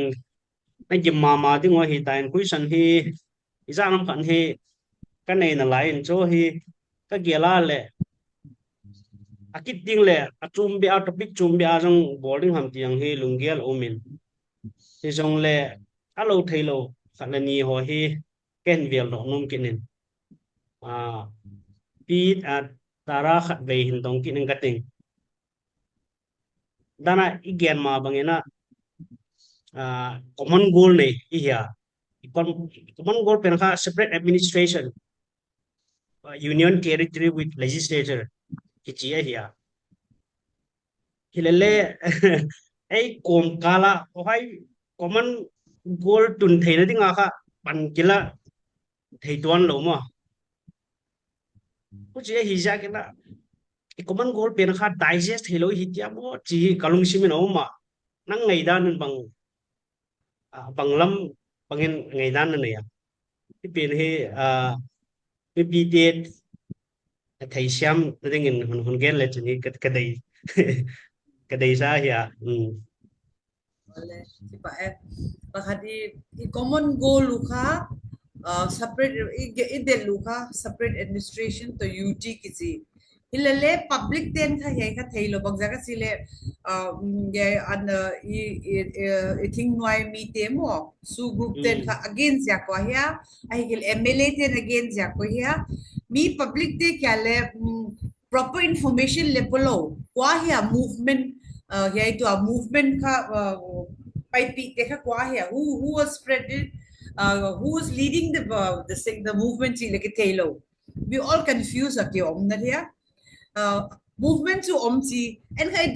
ai jim ma ti ngo hi ta in question hi exam kan hi cái này là lại cho hi cái kia là lệ akit ding le achum bi out topic chum bi ajang boarding ham tiang hi lungial omin thì jong le alo thailo khalani ho hi ken vial no num kinin a pi at tara khat ve hin dong kinin kating dana igen ma bangena common goal ne iya common goal pen kha separate administration union territory with legislature kichi ya hilale ai kom kala ohai common goal tun theina dinga kha pan kila theituan lo mo ku che hi ja kila common goal pen kha digest thelo hi tia mo chi kalung simin o ma nang ngai dan bang bang lam bangin ngai dan ne ya ti pen he pi pi te thei siam ringin hun hun gen le chini ka dai ka dai sa ya Oleh siapa bahadi i common goal luka separate ide luka separate administration to UT kizi hilale public ten tha he ka thailo bangjaga sile ye an I think noi mi temo su group ten ka against ya ko ya ai gil MLA ten against ya ko ya mi public te kyale proper information le polo kwa ya movement ya itu a movement ka pai pi te ka kwa ya who was spread it who was leading the movement chi like telo we all confused ak yo om na ya movement to omsi and kai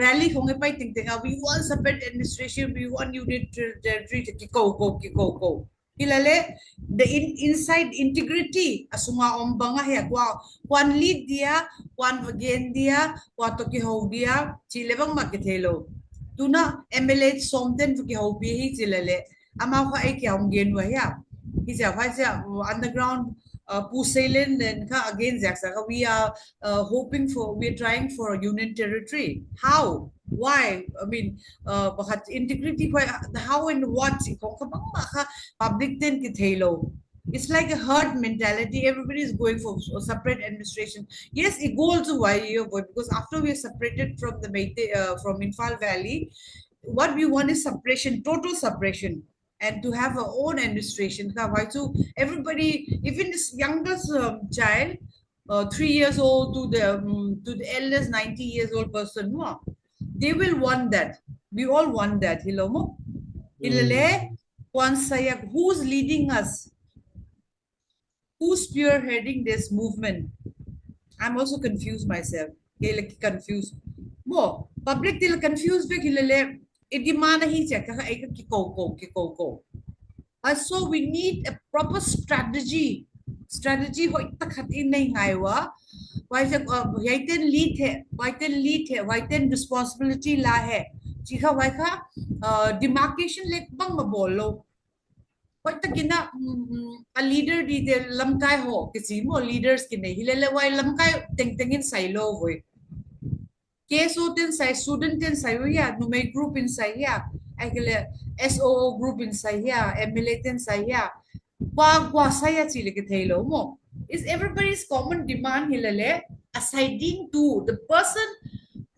rally khong pai ting ting we want separate administration we want unit territory ki ko hilale the inside integrity asunga ombanga he kwa kwan lead dia kwan again dia kwa to ki ho dia chilebang makithelo tuna MLA somten ki ho bi hi chilale ama kha ai kyam gen wa ya hi ja pha ja underground Pusailen and again Zaxaka, we are hoping for, we are trying for a union territory. How? Why? I mean, integrity, how and what? Public then kitelo. It's like a herd mentality. Everybody is going for separate administration. Yes, it goes to why because after we are separated from the from Infal Valley, what we want is separation, total separation, and to have our own administration. So everybody, even this youngest child, 3 years old to the eldest 90 years old person, they will want that. We all want that. Hilomo, hilale, who's leading us? Who's spearheading this movement? I'm also confused myself. Like confused. Mo public till confused with hilale. Idimana hi check kiko. So we need a proper strategy. Strategy ho itakhatin nahi ngaiwa. Why ten lead hai, why ten responsibility la hai. Chika why ka demarcation like bang mabolo. Why takina a leader di de lamkai ho kisi mo leaders kine hilale why lamkai tengin silo boy. KSO tin sai student tin sai ya numay group in sai ya ay kile SOO group in sai ya MLA tin sai ya kwa saya chile ke thelo mo is everybody's common demand hilale assigning to the person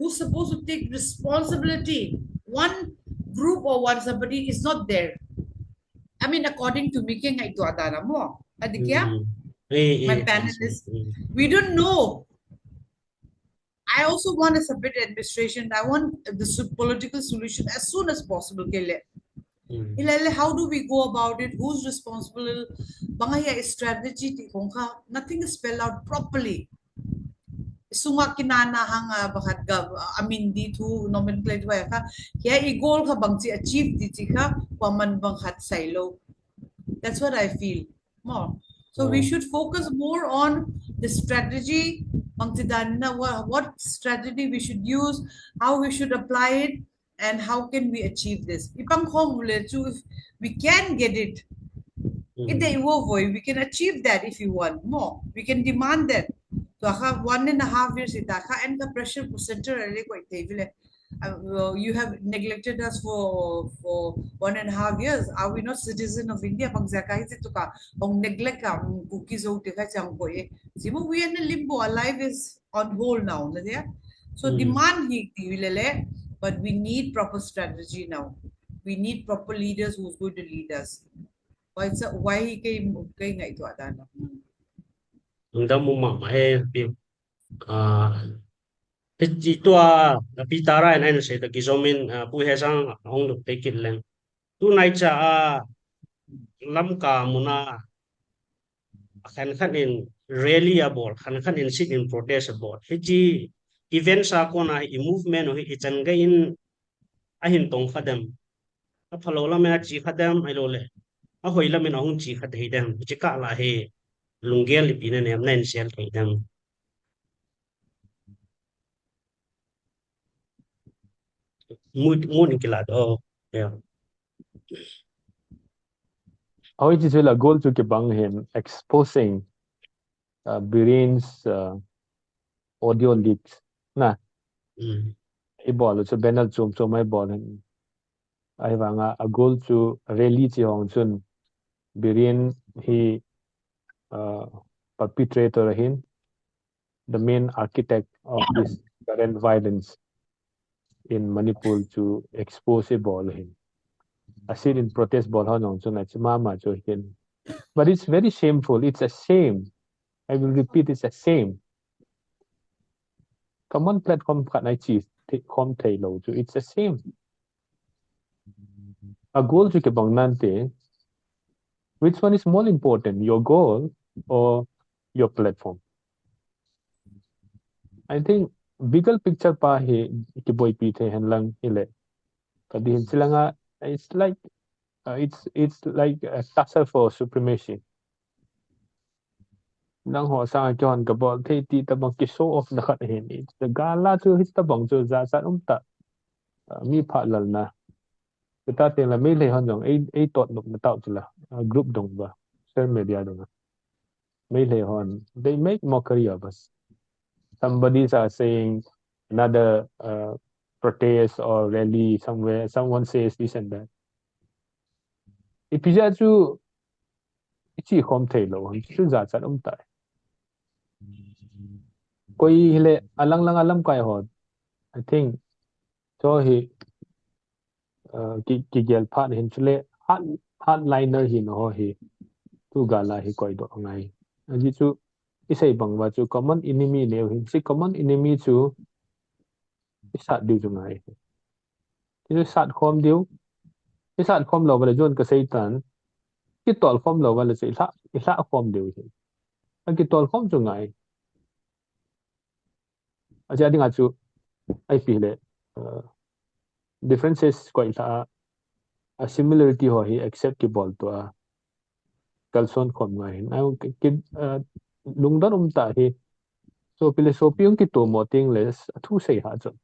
who's supposed to take responsibility. One group or one somebody is not there. I mean, according to me, kaya nga ito adana mo. Adikya, Mm. Eh, my Insung. panelists, we don't know. I also want a separate administration. I want the political solution as soon as possible. How do we go about it? Who's responsible? Bangaya strategy nothing is spelled out properly. Sunga kinana hanga bakat gab amin di tu nomenclature ka kaya i-goal ka bang si achieve di ka paman bang hat silo. That's what I feel more. So we should focus more on the strategy, what strategy we should use, how we should apply it, and how can we achieve this. Ipang if we can get it, we can achieve that if you want more. We can demand that. So, 1.5 years, and the pressure center you have neglected us for 1.5 years. Are we not citizen of India? Neglect cookies out. We are in a limbo. Our life is on hold now. So demand but we need proper strategy now. We need proper leaders who's going to lead us. Why he came nga ito adana. Ang damo mama tua pitara and say the gizomin pu hesang ong look take it lang. Tu nai cha lam ka muna kan in rally abor kan in sit in protest abor. Hiji event sa ko na i movement o hi chan ga in ahin tong khadam. A phalo la mena chi khadam ai lo le. A hoi la mena hung chi khad hi dam. Chi ka la he lungel li pina ne amnen sel kai dam. Mood kila do. Yeah. How it is a goal to kibang him exposing Birin's audio leaks. Na, ibol so benal so my ball and I wanga a goal to release yung chun Birin he perpetrator hin the main architect of this current violence in Manipur to expose a ball hin. I see in protest ball on so na mama so hin. But it's very shameful. It's a shame. I will repeat, it's a shame. Common platform kat nai chi com thai lo to it's a shame. A goal to kebang nante. Which one is more important, your goal or your platform? I think bigger picture pa he kiboy pite hen lang ile. Kadihin sila nga it's like it's like a tussle for supremacy. Nang ho sa kyon kabol te ti tabang kiso of na kat hen it's the gala to hit tabang to za sa ta mi pha lal na. Kita ting la mi le hon jong ai tot nuk na tao chila group dong ba social media dong. Mi le hon they make mockery of us. Somebody's are saying another protest or rally somewhere, someone says this and that. If you just do chỉ không thể lo chứ giả sát ông tại coi hele alang lang alam kai hot I think so he ki gel phat hin chule hardliner hi no hi tu gala hi koi do ngai ji chu isai bang wa chu common enemy ne hin si common enemy chu sát điều chu ngai chu sát khom điều sát khom lo ba jon ka sei tan ki tol khom lo ba le sei sa khom điều hi ki tol khom chu ngai a ja ding a chu ai pi le differences quite a similarity ho hi acceptable to a kalson khom ngai na ki lungdan ta hi so philosophy yung ki to mo ting les thu sei ha chon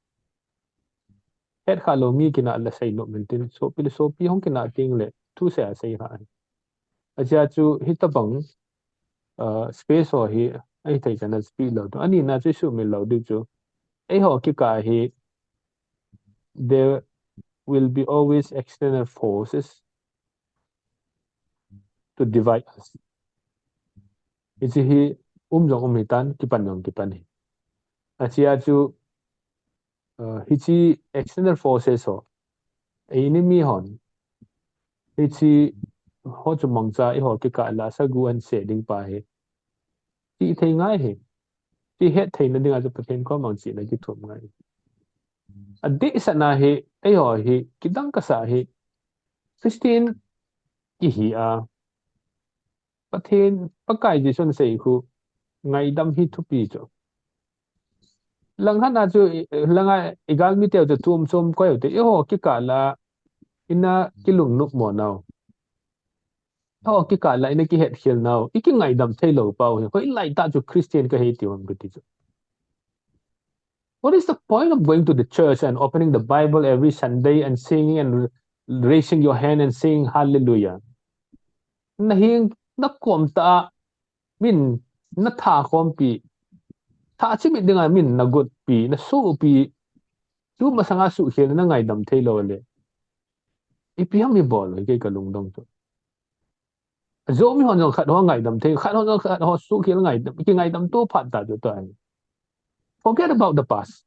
het khalo mi kina la sei no mentin so philosophy hong kina ting le thu sei a sei ha a ja chu hitabang space ho hi ai thai chana speed lo to ani na chu su mi lo du chu ai ho ki ka hi there will be always external forces to divide us. Isi hi jong hitan kipan hi. Asia chu hi chi external forces ho enemy hon hi chi ho chu mangcha I ho ki ka la sa gu an se ding pa he ti thei ngai he ti het thei na ding a chu pathen ko mang chi na ki thum ngai a de sa na he ai ho he ki dang ka sa he 16 ki hi a pathen pakai ji son sei khu ngai dam hi thu pi cho lang han a chu langa igal mi te chu tum chom ko te ho ki ka la ina kilung nuk mo naw ho ki ka la ina ki het khil naw iki ngai dam thei lo pau he ko lai ta chu Christian ka he ti hom ti chu what is the point of going to the church and opening the Bible every Sunday and singing and raising your hand and saying hallelujah na hing na kom ta min na tha kom pi tha chi mi dinga min na gut pi na su pi tu ma sanga su khel na ngai dam thei lo le ipi ham mi bol ke ka lung dong chu zo mi hon khat ho ngai dam thei khat ho khat ho su khel ngai dam ki ngai dam tu phat ta chu ta forget about the past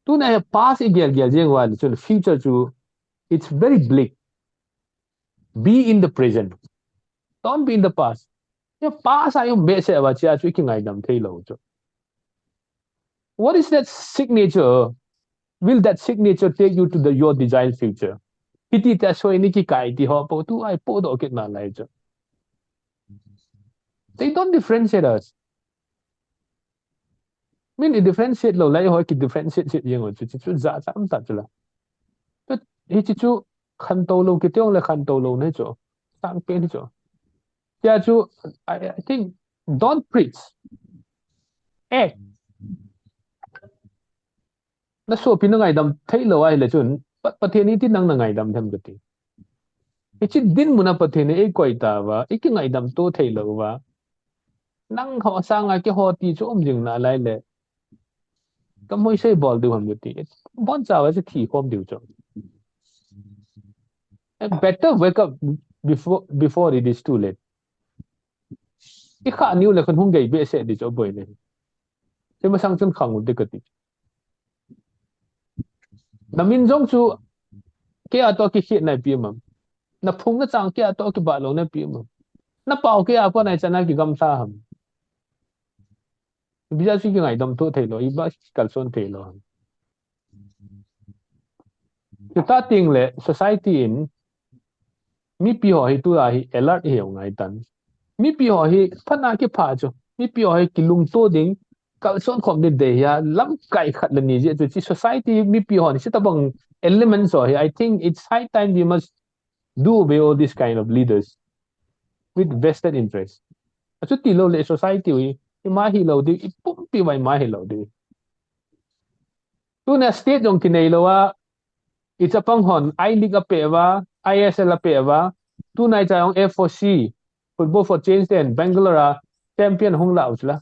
tu na past I gel gel jeng wa chu future chu it's very bleak be in the present don't be in the past your past are yung bese ba chia chu ki ngai dam thei lo chu what is that signature will that signature take you to the your desired future iti ta so ini ki kai ti ho po tu ai po do ke na lai chu they don't differentiate us min I differentiate lo lai ho ki differentiate sit yeng chu chu za cham ta chu la tu hi chi chu khan to lo ki tiong le khan to lo ne chu sang pe ni chu ya chu I think don't preach act na so pi na ngai dam thei lo ai le chun pathe ni ti nang na ngai dam them ka ti ichi din muna pathe ne e koi ta wa iki ngai dam to thei lo wa nang ho sang a ke ho ti chu om jing na lai le kam hoi sei bol du ham ti bon cha wa se thi khom du chu better wake up before it is too late I kha niu le khon hung gei be se di chu boi ne se ma sang chun khang u de ka ti na min jong chu ke a to ki khit nai pi mam na phung na chang ke a to ki ba lo na pi mam na pau ke a ko nai chana ki gam sa ham bija si ki ngai dam to thei lo I ba kal son thei lo tu ta ting le society in mi pi ho hi tu a hi alert hi ngai tan mi pi ho hi phana ki pha chu mi pi ho hi ki lung to ding kal son khom de ya lam kai khat la ni je chu society mi pi ho ni si ta bang elements ho hi I think it's high time we must do away all this kind of leaders with vested interest chu ti lo le society wi I ma hi lo di ipum pi wai ma hi lo di tu na state dong ki nei lo wa it's a pang hon I league a pe wa ISL a pe wa tu nai cha ong F4C football for change den Bangalore champion hong la uchla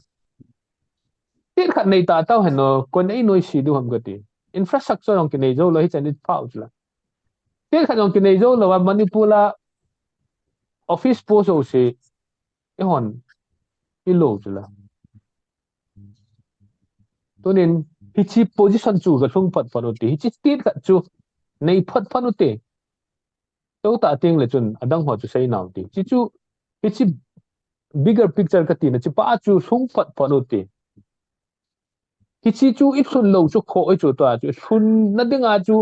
tin khat nei ta tao hen no kon ei noi si du ham gati infrastructure ong ki nei zo lo hi chan it pa uchla tin khat ong ki nei zo lo wa Manipur la office post o se e hon I lo uchla to nin hi chi position chu ga thung phat phat ti hi chi state khat chu nei phat phat te to ta ting le chun adang ho chu sei naw ti chi chu hi chi bigger picture ka ti na chi pa chu thung phat phat te hi chi chu ip sun lo chu kho ai chu ta chu sun na dinga chu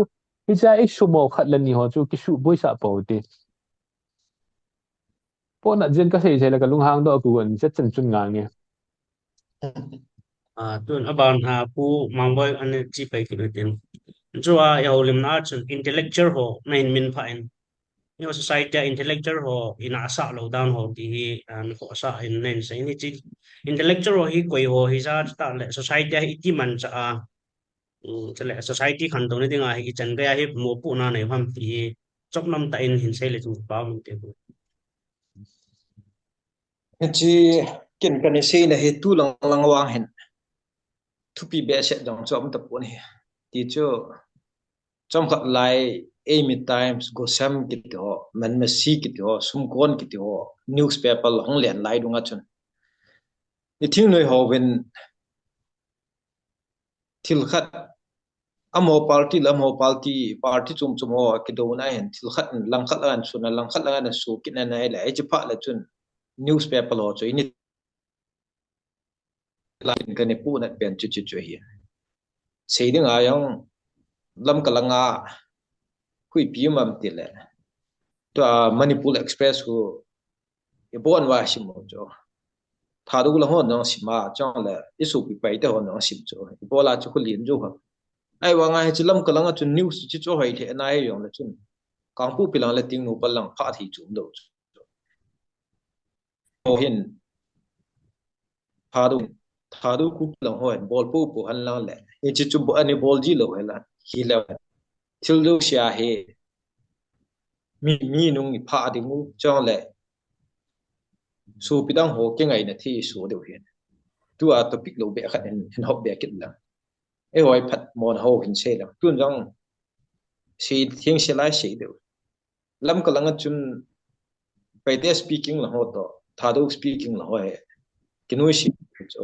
hi cha ik su mo khat la ni ho chu ki su boi sa po te po na jen ka sei sei la ka lung hang do ku an che chen chun ngang nge tuan aban pu mamboy ane chi pai ki tin chua ya ulim na chun intellectual ho main min pha in yo society intellectual ho ina asa lo down ho ti an ko asa in nen sai ni chi intellectual ho hi koi ho hi za ta le society hi ti man cha a chale society khan do ni dinga hi chan ga hi mo pu na nei pham ti chok nam ta in hin sai le chu pa mu te chi ken kan se na he tu lang lang wang hen thu pi be se dong chom ta pon he ti cho chom khat lai amy times go sam ki to man ma si ki to sum kon ki to newspaper hong len lai dunga chun ni thing noi ho when thil khat amo party chum chum ho ki do na hen thil khat lang khat lan suna lang khat lan su kin na la e chi pha la chun newspaper lo cho ini la kan ne pu na pen chu chu chu hi sei ding a yang lam kalanga hui pi mam ti le to manipur express ko e bon wa sim mo cho tha du la ho no sima chong le isu pi pai te ho no sim cho bo la chu ko lin jo ha ai wa nga he chilam kalanga chu news chi cho hai the na ye yong la chun kang pu pilang la ting nu palang pha thi chum do ho hin tha du ku lang ho bol pu han la le e chi chu bo ani bol ji lo he la hi la thil do sha he mi nung pha di mu chong le su pidang ho ke ngai na thi su do he tu a topic lo be khat en hop be kit la e hoi phat mon ho hin se la tun jong si thieng se lai se do lam kalanga chun paite speaking la ho to thadu speaking la ho he kinui si cho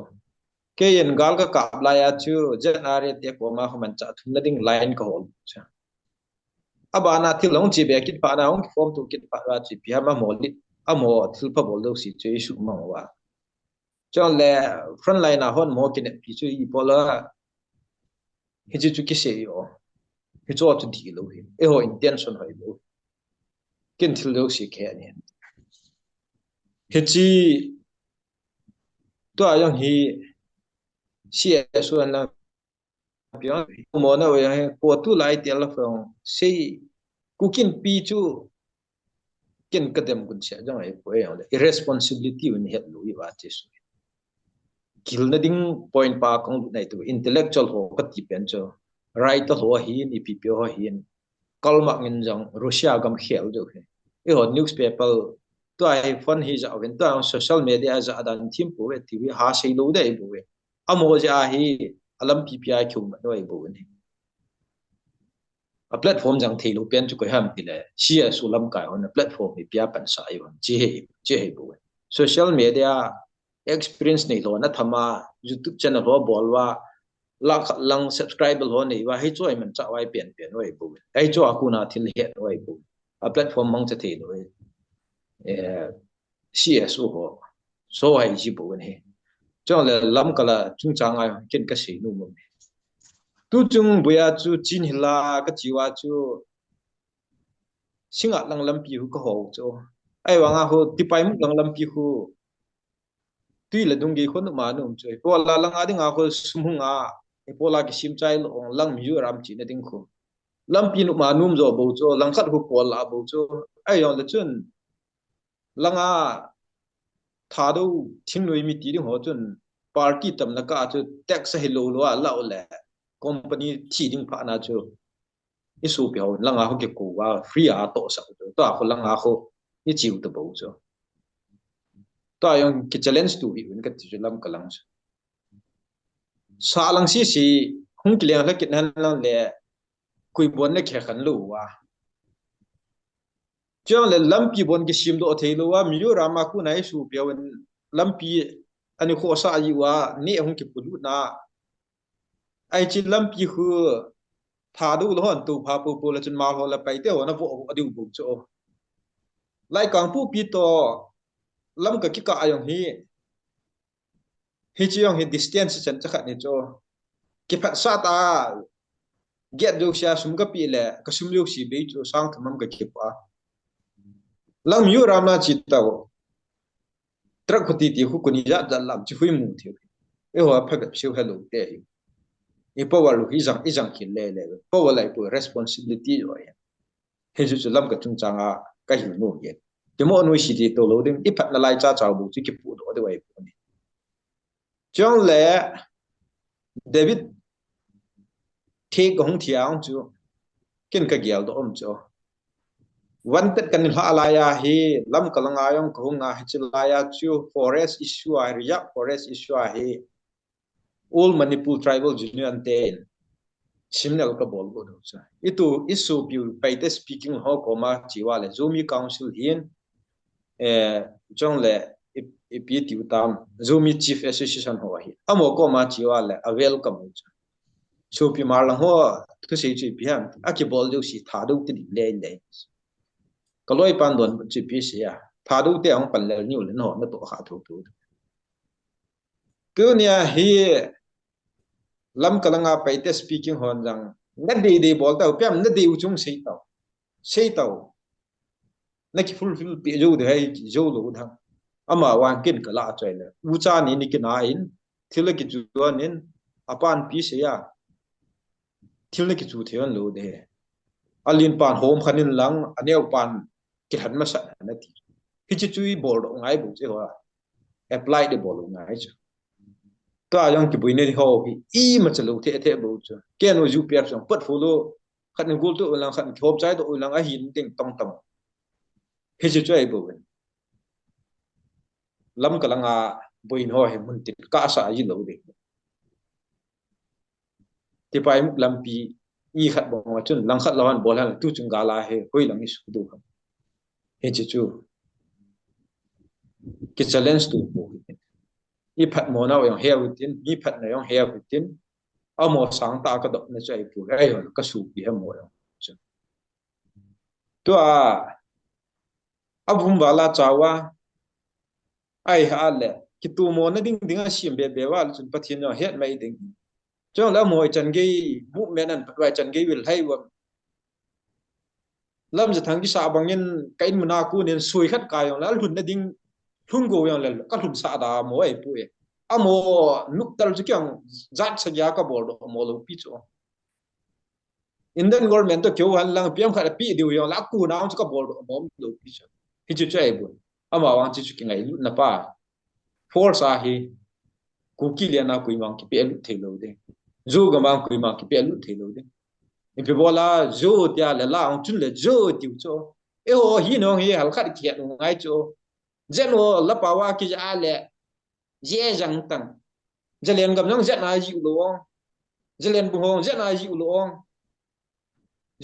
ke yen gal ka kap la ya chu jan are te ko ma man cha thum la ding line ka hol cha abana thil long chi be kit pa na hong form tu kit pa ra chi pi ha ma molit amo thil pa bol do si che su ma wa cho le front line a hon mo kin pi chu I pola hi chu ki se yo hi cho tu di lo hi e ho intention ho lo kin thil do si ke ni hi chi to ayang hi si su na piang mo na we ko tu lai tel la phong sei cooking pi chu ken kadem kun sia jang ai ko yang irresponsibility un het lu I wa che su kil na ding point pa kong nai tu intellectual ho ka ti pen cho right ho hi ni pi ho hi kalmak ngin jang Russia gam khel do he e ho newspaper to ai fun hi ja wen to social media za adan thim pu we tv ha sei lo dai bu we amo ja hi alam ppi khum no ai bu ni a platform jang thei lo pen chu ko ham ti le sia su lam kai on a platform mi pia pan sa ai on che he bu social media experience nei lo na thama YouTube channel ho bolwa lang subscribe ho nei wa hi choi man cha wai pen wai bu ai cho akuna thil he wai bu a platform mang cha thei lo CS ho so ai ji bu ne cho le lam kala chung chang ai ken ka sei nu mo tu chung buya chu chin hila ka chiwa chu singa lang lam pi hu ko ho cho ai wa nga ho ti pai mu lang lam pi hu tui la dung ge khon ma nu choi ko la lang adi nga ho sumunga e pola ki sim chai lo lang mi ram chi na ding khu lam pi nu ma num zo bo cho lang khat hu pol la bo cho ai yo le chun langa tha do thing noi mi ti ding ho chun party tam na ka chu tax he lo lo la o le company thi ding pha na chu isu pi ho langa ho ke ko wa free a to sa to a ho langa ho ni chiu to bo cho to ayong ki challenge tu hi un ka ti lam kalang sa lang si hung ki leng la kit nan lang le kui bon ne khe khan lu wa chang le lampi bon ki sim do thei lo wa mi yo rama ku nai su pe wen lampi ani kho sa yi wa ni hung ki pulu na ai chi lampi hu tha du lo hon tu pha pu pu la chun ma ho la pai te ho na bo adu bu cho lai kang pu pi to lam ka ki ka ayong hi chi yong hi distance chen cha khat ni cho ki phat sa ta get do sia sum ka pi le ka sum lu si be cho sang thamam ka ki pa lam yu rama chi ta trak khuti ti khu kuni ja dal lam chi hui mu thi e ho pha ga siu hello te e power lu hi jang ki le power lai pu responsibility yo ya he ju lam ka chung changa ka hi no ye ke mo nu si ti to lo ding i phat na lai cha chaw bu chi ki pu do de wai pu ni chong le David the gong thiang chu kin ka gyal do om cho wanted kan ha alaya hi lam kalanga yong ko nga hicilaya chu forest issue area forest issue hi all manipur tribal union ten simnel ka bol go do cha itu isu piu paite speaking ho ko ma chiwale zomi council hin jong le ipi tiu tam zomi chief association ho hi amo ko ma chiwale a welcome cha so pi mar lang ho thu sei chi pi ham a ki bol jo si tha do ti le le ka loi pan don chi pi si ya tha do te ang pan le ni le no na to kha thu tu ku nia hi lam kalanga pa te speaking hon jang na de bol ta pem na de u chung sei tau na ki fulfill pi jo de hai jo lo thang ama wan kin ka la chai le u cha ni ki na in thil ki chu nin apan pi se ya thil ki chu thian lo de alin pan hom khanin lang aneu pan ki han ma sa na ti hi chi chui bol ro ngai bu che ho apply de bol ngai chu to ayong ki buine ho i ma chalo the bu chu ken o ju piar song pat fulo khan gul tu lang khan thop chai to lang a hin ting tong tong hi chi chai bu lam kalanga buin ho he mun ti ka sa yi lo de ti pai muk lam pi i khat bo ma chun lang khat lawan bol han tu chung ga la he hoi lang is du he chi chu ki challenge tu bo i phat mo na yong he witin i phat na yong he witin a mo sang ta ka do na chai pu ai ho ka su pi ha mo yong to a bum wala chawa ai ha le ki tu mo na ding ding a sim be be wa chun pathin no het mai ding chong la mo chan ge bu men an patwai chan ge wil hai wa lam za thang ki sa bangin kain muna ku nen sui khat ka yong la hun na ding hun go yong le ka hun sa da mo ai pu e a mo nuk tal chu kyang zat sa ya ka bol do mo lo pi chu Indian government to kyo han lang pm khat pi diu yong la ku na chu ka bol do mo lo pi chu hi chu chai bu ama wang chi chu ki ngai na pa force a hi ku ki le na ku mang ki pe lu the lo de zo ga mang ku mang ki pe lu the lo de in pe bola zo tia le la ong chun le zo tiu cho e ho hi no hi hal khat ki no ngai cho zeno la pa wa ki ja le je jang tang jalen gam nang zet na ji lo jalen bu hong zet na ji lo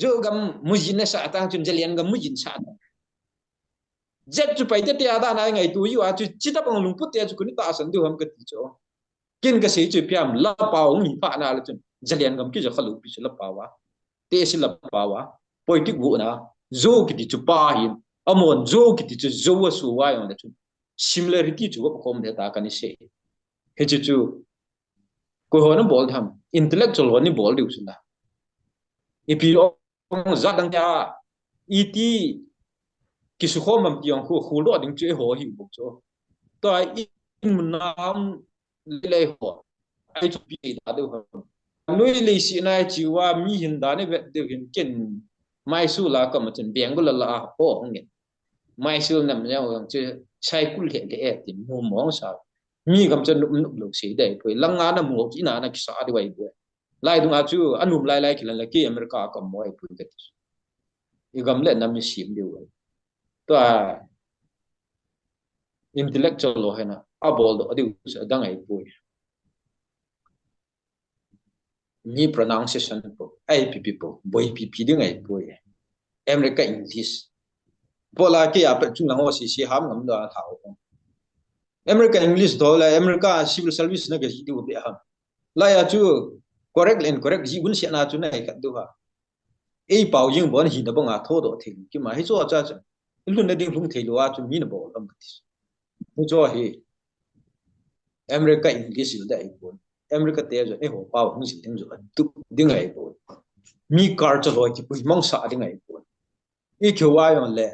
zo gam mujin na sa tang chun jalen gam mujin sa zet chu pai te tia da na ngai tu yu a chu chi ta pang lung put te chu ku ni ta san du ham ka ti cho kin ka sei chu piam la pa ong ni pa na la chun jalen gam ki ja khalu pi la pa wa te si la pa wa politic bu na zo ki ti chu pa hin amon zo ki ti chu zo wa su wa yong la chun similarity chu ko kom de ta ka ni se he chu chu ko ho na bol tham intellectual ho ni bol diu sun da e pi ong za dang ya iti ki su khom mam tiang khu lo ding che ho hi bu cho to ai in mun nam le ho ai chu pi da de ho noi le si na chi wa mi hin da ne de hin ken mai su la ka ma chen beng la la ho hong mai su nam ya yang che sai kul he de et tin mo mo sa mi kam chen lu lu si de phoi lang nga na mo chi na na ki sa de wai bu lai dung a chu anum lai lai ki lan la ki america ka mo ai pu de i gam le nam mi sim de wa to intellectual lo hai na a bol do adi sa dang ai pu ni pronunciation po ai pp po boy pp ding ai pu america english pola ki a pa chung lang o si ham ngam da thao America English do la America civil service na ga hi du be ha la ya chu correct and correct ji gun sia na chu nai ka du ha e pau ying bon hi da bang a tho do thing ki ma hi zo cha cha lu na ding lung thei lo a chu mi na bo lam ti mu zo hi America English da ai bon America te jo e ho pau hung si ding zo tu ding ai bon mi car cha lo ki pu mong sa ding ai bon e kyo wa yon le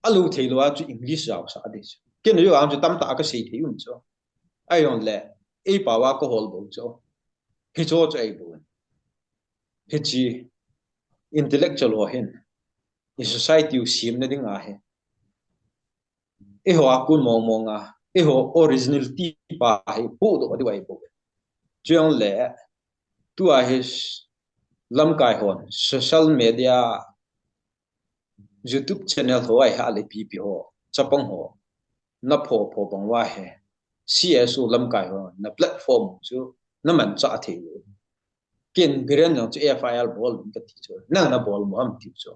alu thei lo a chu English ja sa de ken yo am chu tam ta ka sei thei um cho ai yon le e pa wa ko hol bo cho hi cho cho ai bon hi chi intellectual ho hen in society u sim na ding a he e ho akun mo mo nga e ho originality pa he pu do di wai bo chung le tu a his lam kai hon social media YouTube channel ho ai ha le pi pi ho chapang ho na pho pho bang wa he CSU lam kai ho na platform chu na man cha the kin biren no chu FIL bol ka ti chu na bol mo am ti chu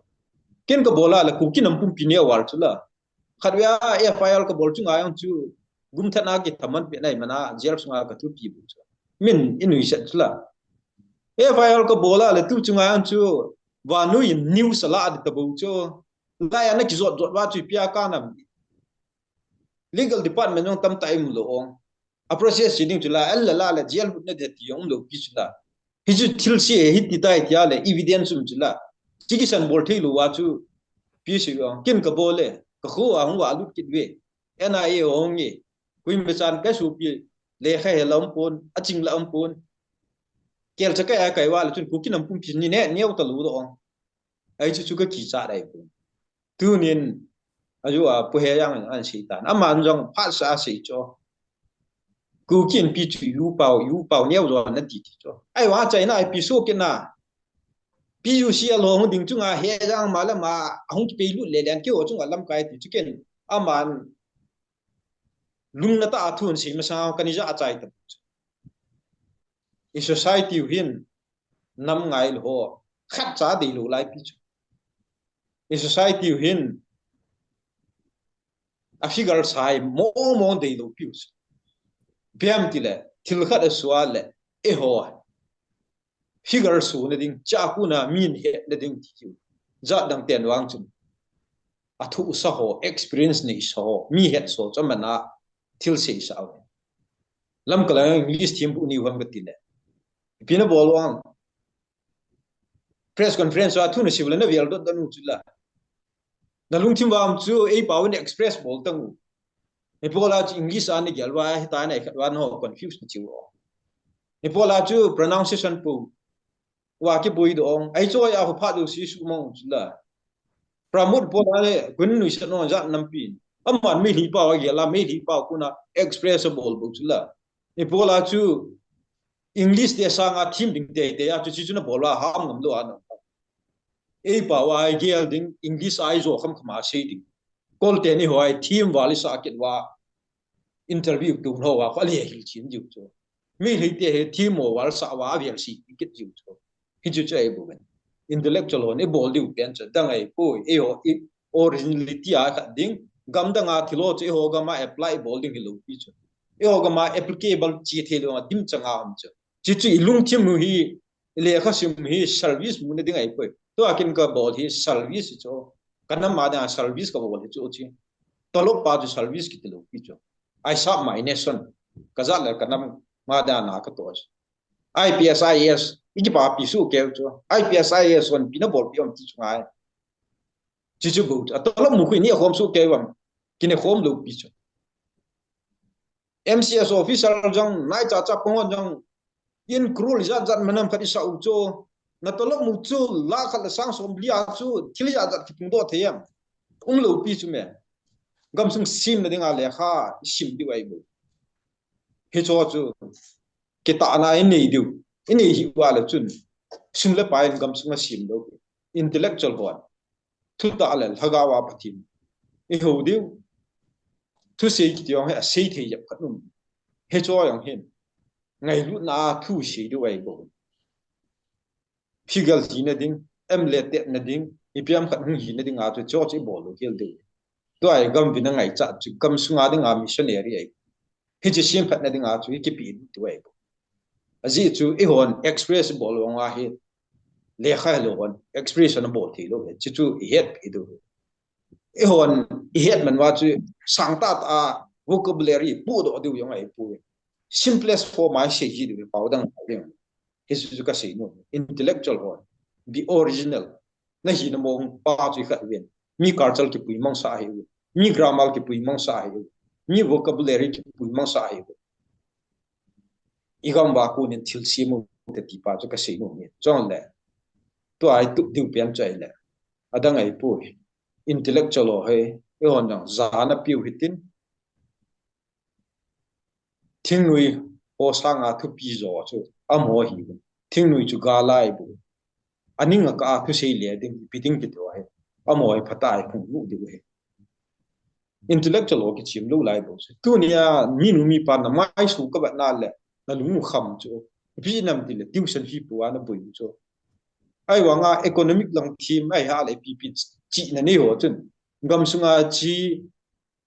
kin ka bola la ku kin am pum pi ne wal chu la khatwa FIL ka bol chu nga yang chu gum thana ki thaman pe nai mana jer sunga ka tu pi bu chu min inu set chu la e viral ko bola le tu chunga an chu wa nu in news la ad tabu chu la ya na ki zot zot wa chu pia ka na legal department ng tam time lo ong a process siding chu la alla la la jail na de ti yong lo ki chu la hi chu thil si hi ti dai tia le evidence um chu la chi ki san bol thei lo wa chu pi si yong kin ka bole ka khu ang wa lu kit we NIA ong ni kuin be san ka su pi le kha he lam pon a ching la am pon kel cha ka kai wa la chun ku kin am pum pi ni ne neu ta lu do ong ai chu chu ka ki cha dai pu tu nin ayu a pu he yang an si tan aman jong pha sa si choกูกินปีจุยูเป่าเนี่ยรอนนั่นติดจ้ะไอ้ว่าใจน่ะไอ้ปีโซกินน่ะปีอยู่เสียลงดิ่งจุงอ่ะเฮียจังมาแล้วมาหงไปลุเลยแดนเกี่ยวจุงอ่ะลำไก่ติดจุกินอามันลุงน่ะตาทุนสิมาสาวกันนี่จะอาใจตับอี society หินนำไงหรอขัดจ้าดีลูไลปีจุอี society หินอฟิกาลสายมองดีลูปิวส์เบียมติเลยทิลขัดสวาเลยเอหัว figure su na ding cha ku na min he na ding ti za dang ten wang chum athu sa ho experience ni so mi het so chamana thil se sa lam kala english team uni wang ga tin pina bol wang press conference athu na sibla na vel do danu chula na lung tim wam chu e pawin express bol tang e pola english an ni gelwa ta na khatwan ho confused chi wo e pola chu pronunciation puว่ากี่ปุยดองไอ้จ้อยอาภาดูสิสุมองจุละปรามุดพออะไรคุณนุชนนจัดน้ำปีนอามันไม่หีเป่าเกี่ยละไม่หีเป่าคุณน่ะ expressible บุจุละนี่พอละจูอังกฤษเดี๋ยวสร้างอาทีมดิ่งเดียจูจูน่ะบอกว่าห้ามงำล้วนไอ้เป่าว่าไอ้เกี่ยดิ่งอังกฤษไอ้โจ้คำขมาเสียดิ่งก็เดี๋ยวนี้หัวไอ้ทีมวาลิสอากิดว่า interview ดูหัวว่าเขาเรียกหินชินอยู่จูไม่หีเดียทีมหัววาลิสว่าเวียนสีกิดอยู่จูฮิจูใจบุกัน intellectual เนี่ยบอลดิวเป็นจะดังไอ้ปุ้ยเอโอ originality อ่ะดิ้งกำดังอ่ะที่โลจะเอโอกำมา apply บอลดิ้งฮิโลปีจ้ะเอโอกำมา applicable จีเทลมาดิ้มจังอ่ะมั้งจ้ะจิจุลุงที่มือฮีเลี้ยข้าซิมฮี service มันดิ้งไอ้ปุ้ยตัวอากินกับบอลฮี service จ้ะกันน้ำมาเนี่ย service กับบอลฮีจ้ะจีตลกป้าจะ service กิตโลปีจ้ะไอ้ซับมา nation ก็จะเลยกันน้ำมาเนี่ยนักตัวจ้ะ IPS IAS อีกป่าพิสูจน์เกี่ยวจ้ะ IPS IAS ส่วนปีน่ะบอลพิมพ์ที่ช่วยจิจูบุตรตลอดมุขนี่ความสุขเกี่ยวกับกินในความรู้พิจาร MCS official จังนายจับพงจังยินครูลิจัดมันนำคดีสาวจ้ะนั่นตลอดมุขจ้ะลากขัดสังสมบีอาจ้ะที่ลิจัดที่ปุ่งโดดเทียมรู้พิจารณ์กำซึ่งซิมนั่นเองอะไรข้าซิมดีไว้บุเฮจ้ะจ้ะกิตานาอินนี่ดูอินนี่หิวอะไรจุนซึ่งเล็บไปกำซึ่งมาซิมดู intellectual ก่อนทุตาเลลฮกาวาปทิมอีหูดิวทุเสียกิจยองให้เสียทีจับขนุนให้จ่อยองเห็นไงรู้นาทุเสียด้วยบ่พิกลทีนั่นดิ้งเลตเตนั่นดิ้งอีพิมขนุนหินนั่นดิ้งอาจจะจ่อจีบ่ลูกเฮลดูตัวไอ้กำวินังไงจัดจุกำสุงอาดิ้งอามิชเนอรี่ไอ้ให้จะเสียงพัดนั่นดิ้งอาจจะอีกปีนด้วยบ่อาจีจูอีหอนเอ็กซ์เพรสบ่ลงอาเฮเลี้ยข้าโลกอน expression บทที่โลกจิจูเฮ็ดอีดูไอ้หอนเฮ็ดมันว่าจูสังตัดvocabulary พูดออกดูยังไงพูด simplest form ไม่ใช่จีดูเป่าดังเรื่องเฮ็ดจูก็ใช่นู่น intellectual หอน be original นั่นหินมองป้าจูขัดเวียนมี culture ที่ปุยมังสาเหวมี grammar ที่ปุยมังสาเหวมี vocabulary ที่ปุยมังสาเหวอีกคำว่ากูเนี่ยทิลซีมุแต่ที่ป้าจูก็ใช่นู่นเนี่ยจ้องแหละตัวไอ้ตุดิวเปลี่ยนใจแหละอะดังไอ้ปุ้ย intellectual เฮ้ยไอ้คนจังจานะพิวหิตินทิ้งนุยโอสังอาทุปีจอจูอ่ะหมอหิวทิ้งนุยจูกาไลบุอันนี้ก็อาทุเสียเหลี่ยดิ้งปิดิ้งปิดไว้อ่ะหมอไอ้พัตตาไอ้พุ่งลูกดิวเฮ้ intellectual ก็ชิมลูกไลบุตัวเนี้ยมีนุมีปานน่ะไม่สู้กับนั่นแหละนั่นลุงคำจูพี่นำติเลยดิวฉันพี่ปัวนั่นปุยจูไอ้ว่างeconomic หลังทีมไอ้หาอะไรปีจีนั่นนี่หัวจนกำสุงอาจี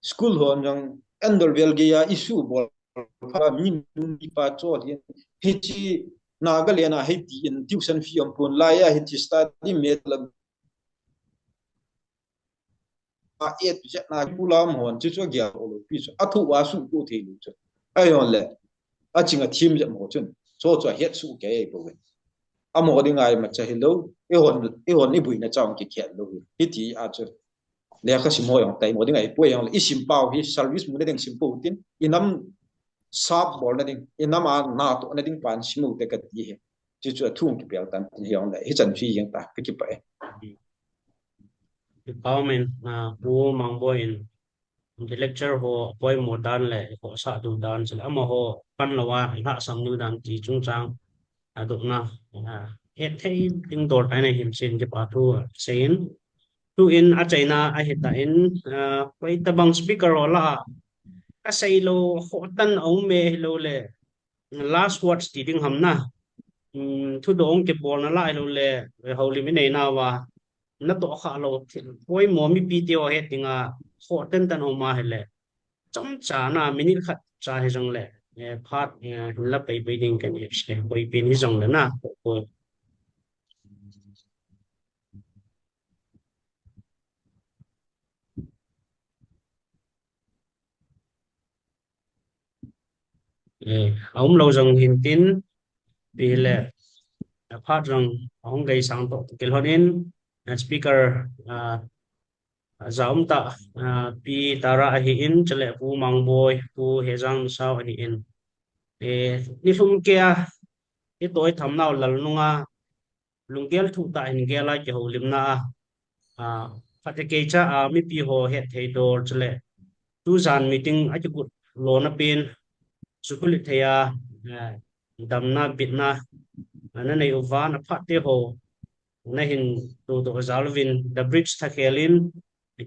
school หัวจัง end of the year issue บอลพามีนุมีปัจจุบันเฮจี Nagalena heti in tuition fee on pun la ya heti study met la et jet na pulam hon chu chu gya olo pi chu athu wa su ko the lu chu ayon le a chinga thim je mo chun cho cho het su ke bo we a mo ding ai ma cha hello e hon ni bui na chang ki khet lo heti a chu le kha si mo yong tai mo ding ai po yong i sim pau hi service mu ding sim po tin inam sap bol na ding inam a na to na ding pan simu te ka ti he chu chu thung ki pel tan hi yong le hi chan phi yang ta ki pa cái bao mình u mang boy the lecture ho boy mo dan le ho sa du dan chal ama ho pan lawa la sam nu dan ti chung chang aduk na het thei ding dor tai na him sin ke pa thu sein tu in a chaina a heta in pai ta bang speaker ola ka sei lo ho tan au me lo le last words ti ding ham na thu dong ke bol na lai lo le ho li mi nei na wa na to kha lo poi mo mi pi tio he tinga ho ten tan o ma hele chom cha na minute khat cha he jong le phat la pe pe ding kan ye she poi pin hi jong le na ko ông lâu dòng hiện tin vì lệ phát rằng ông gây sáng tạo cái hơn in speaker zaum ta pi tara hi in chale pu mang boy pu hejang sao hi in ni lum kia cái tối thầm nào là nunga lung gel thu ta in gela ke ho limna phát cái cha mi pi ho het thei dor chale tu zan meeting a chu lo na pin sukuli thea damna bitna na nei uvan a phat te ho na hin to zalvin the bridge thakelin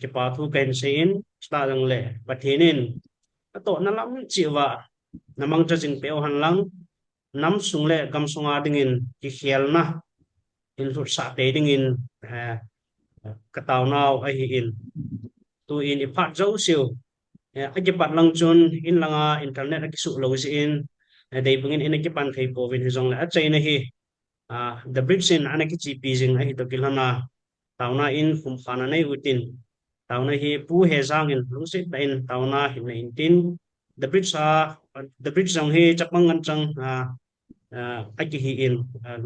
ke pa thu ken sein sta lang le pathinin to na lam chiwa namang cha jing peo han lang nam sung le gam sunga dingin ki khial na in su sa te dingin ka taw naw a hi in tu in i phat zo siu a ke pat lang chun in langa internet a ki su lo si in dei bungin in a ke pan thei po vin hi zong la a chaina hi the bridge in ana ki chi pi jing a hi to kilana tauna in khum khana nei utin tauna hi pu he zang in lungsit ta in tauna hi na in tin the bridge jong hi chapang ngan chang a ki hi in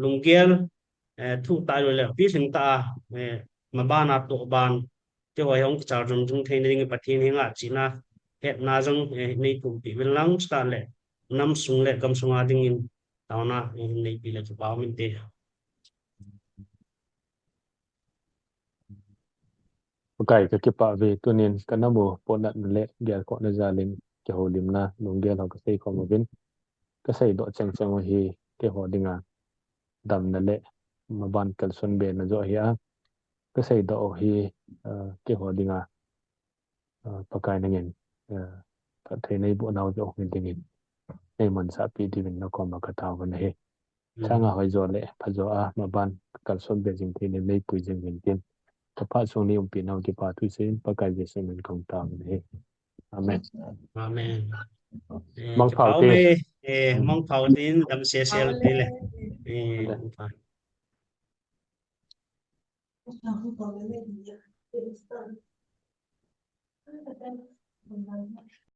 lunggel thu ta lo le pi sing ta ma ba na to ban te wa yong cha jung jung thein ring pathin hinga china het na jong nei pu pi wen lang sta le nam sung le kam sunga ding in tauna nei pi le chu ba min te Pakai ke kipa ve tunin kanamo ponat le gel ko na zalin ke holim na nung gel ho kasay ko mabin kasay do chang chang hi ke hodinga dam na le maban kalson be na zo hiya kasay do hi ke hodinga pakai na ngin ta thai nei bu naw jo ngin dingin nei man sa pi divin na ko makataw na he changa hoi zo le phajo a maban kalson be jing thi nei pui jing ngin tin Tepat song ni umpi nau di patu sin pakai jesa men kong tao ni. Amen. amen Mang cái phao báo te. mê mong phao tin đâm xe xe đi lên Ada. Hãy subscribe cho kênh Ghiền Mì Gõ để không bỏ lỡ những video hấp dẫn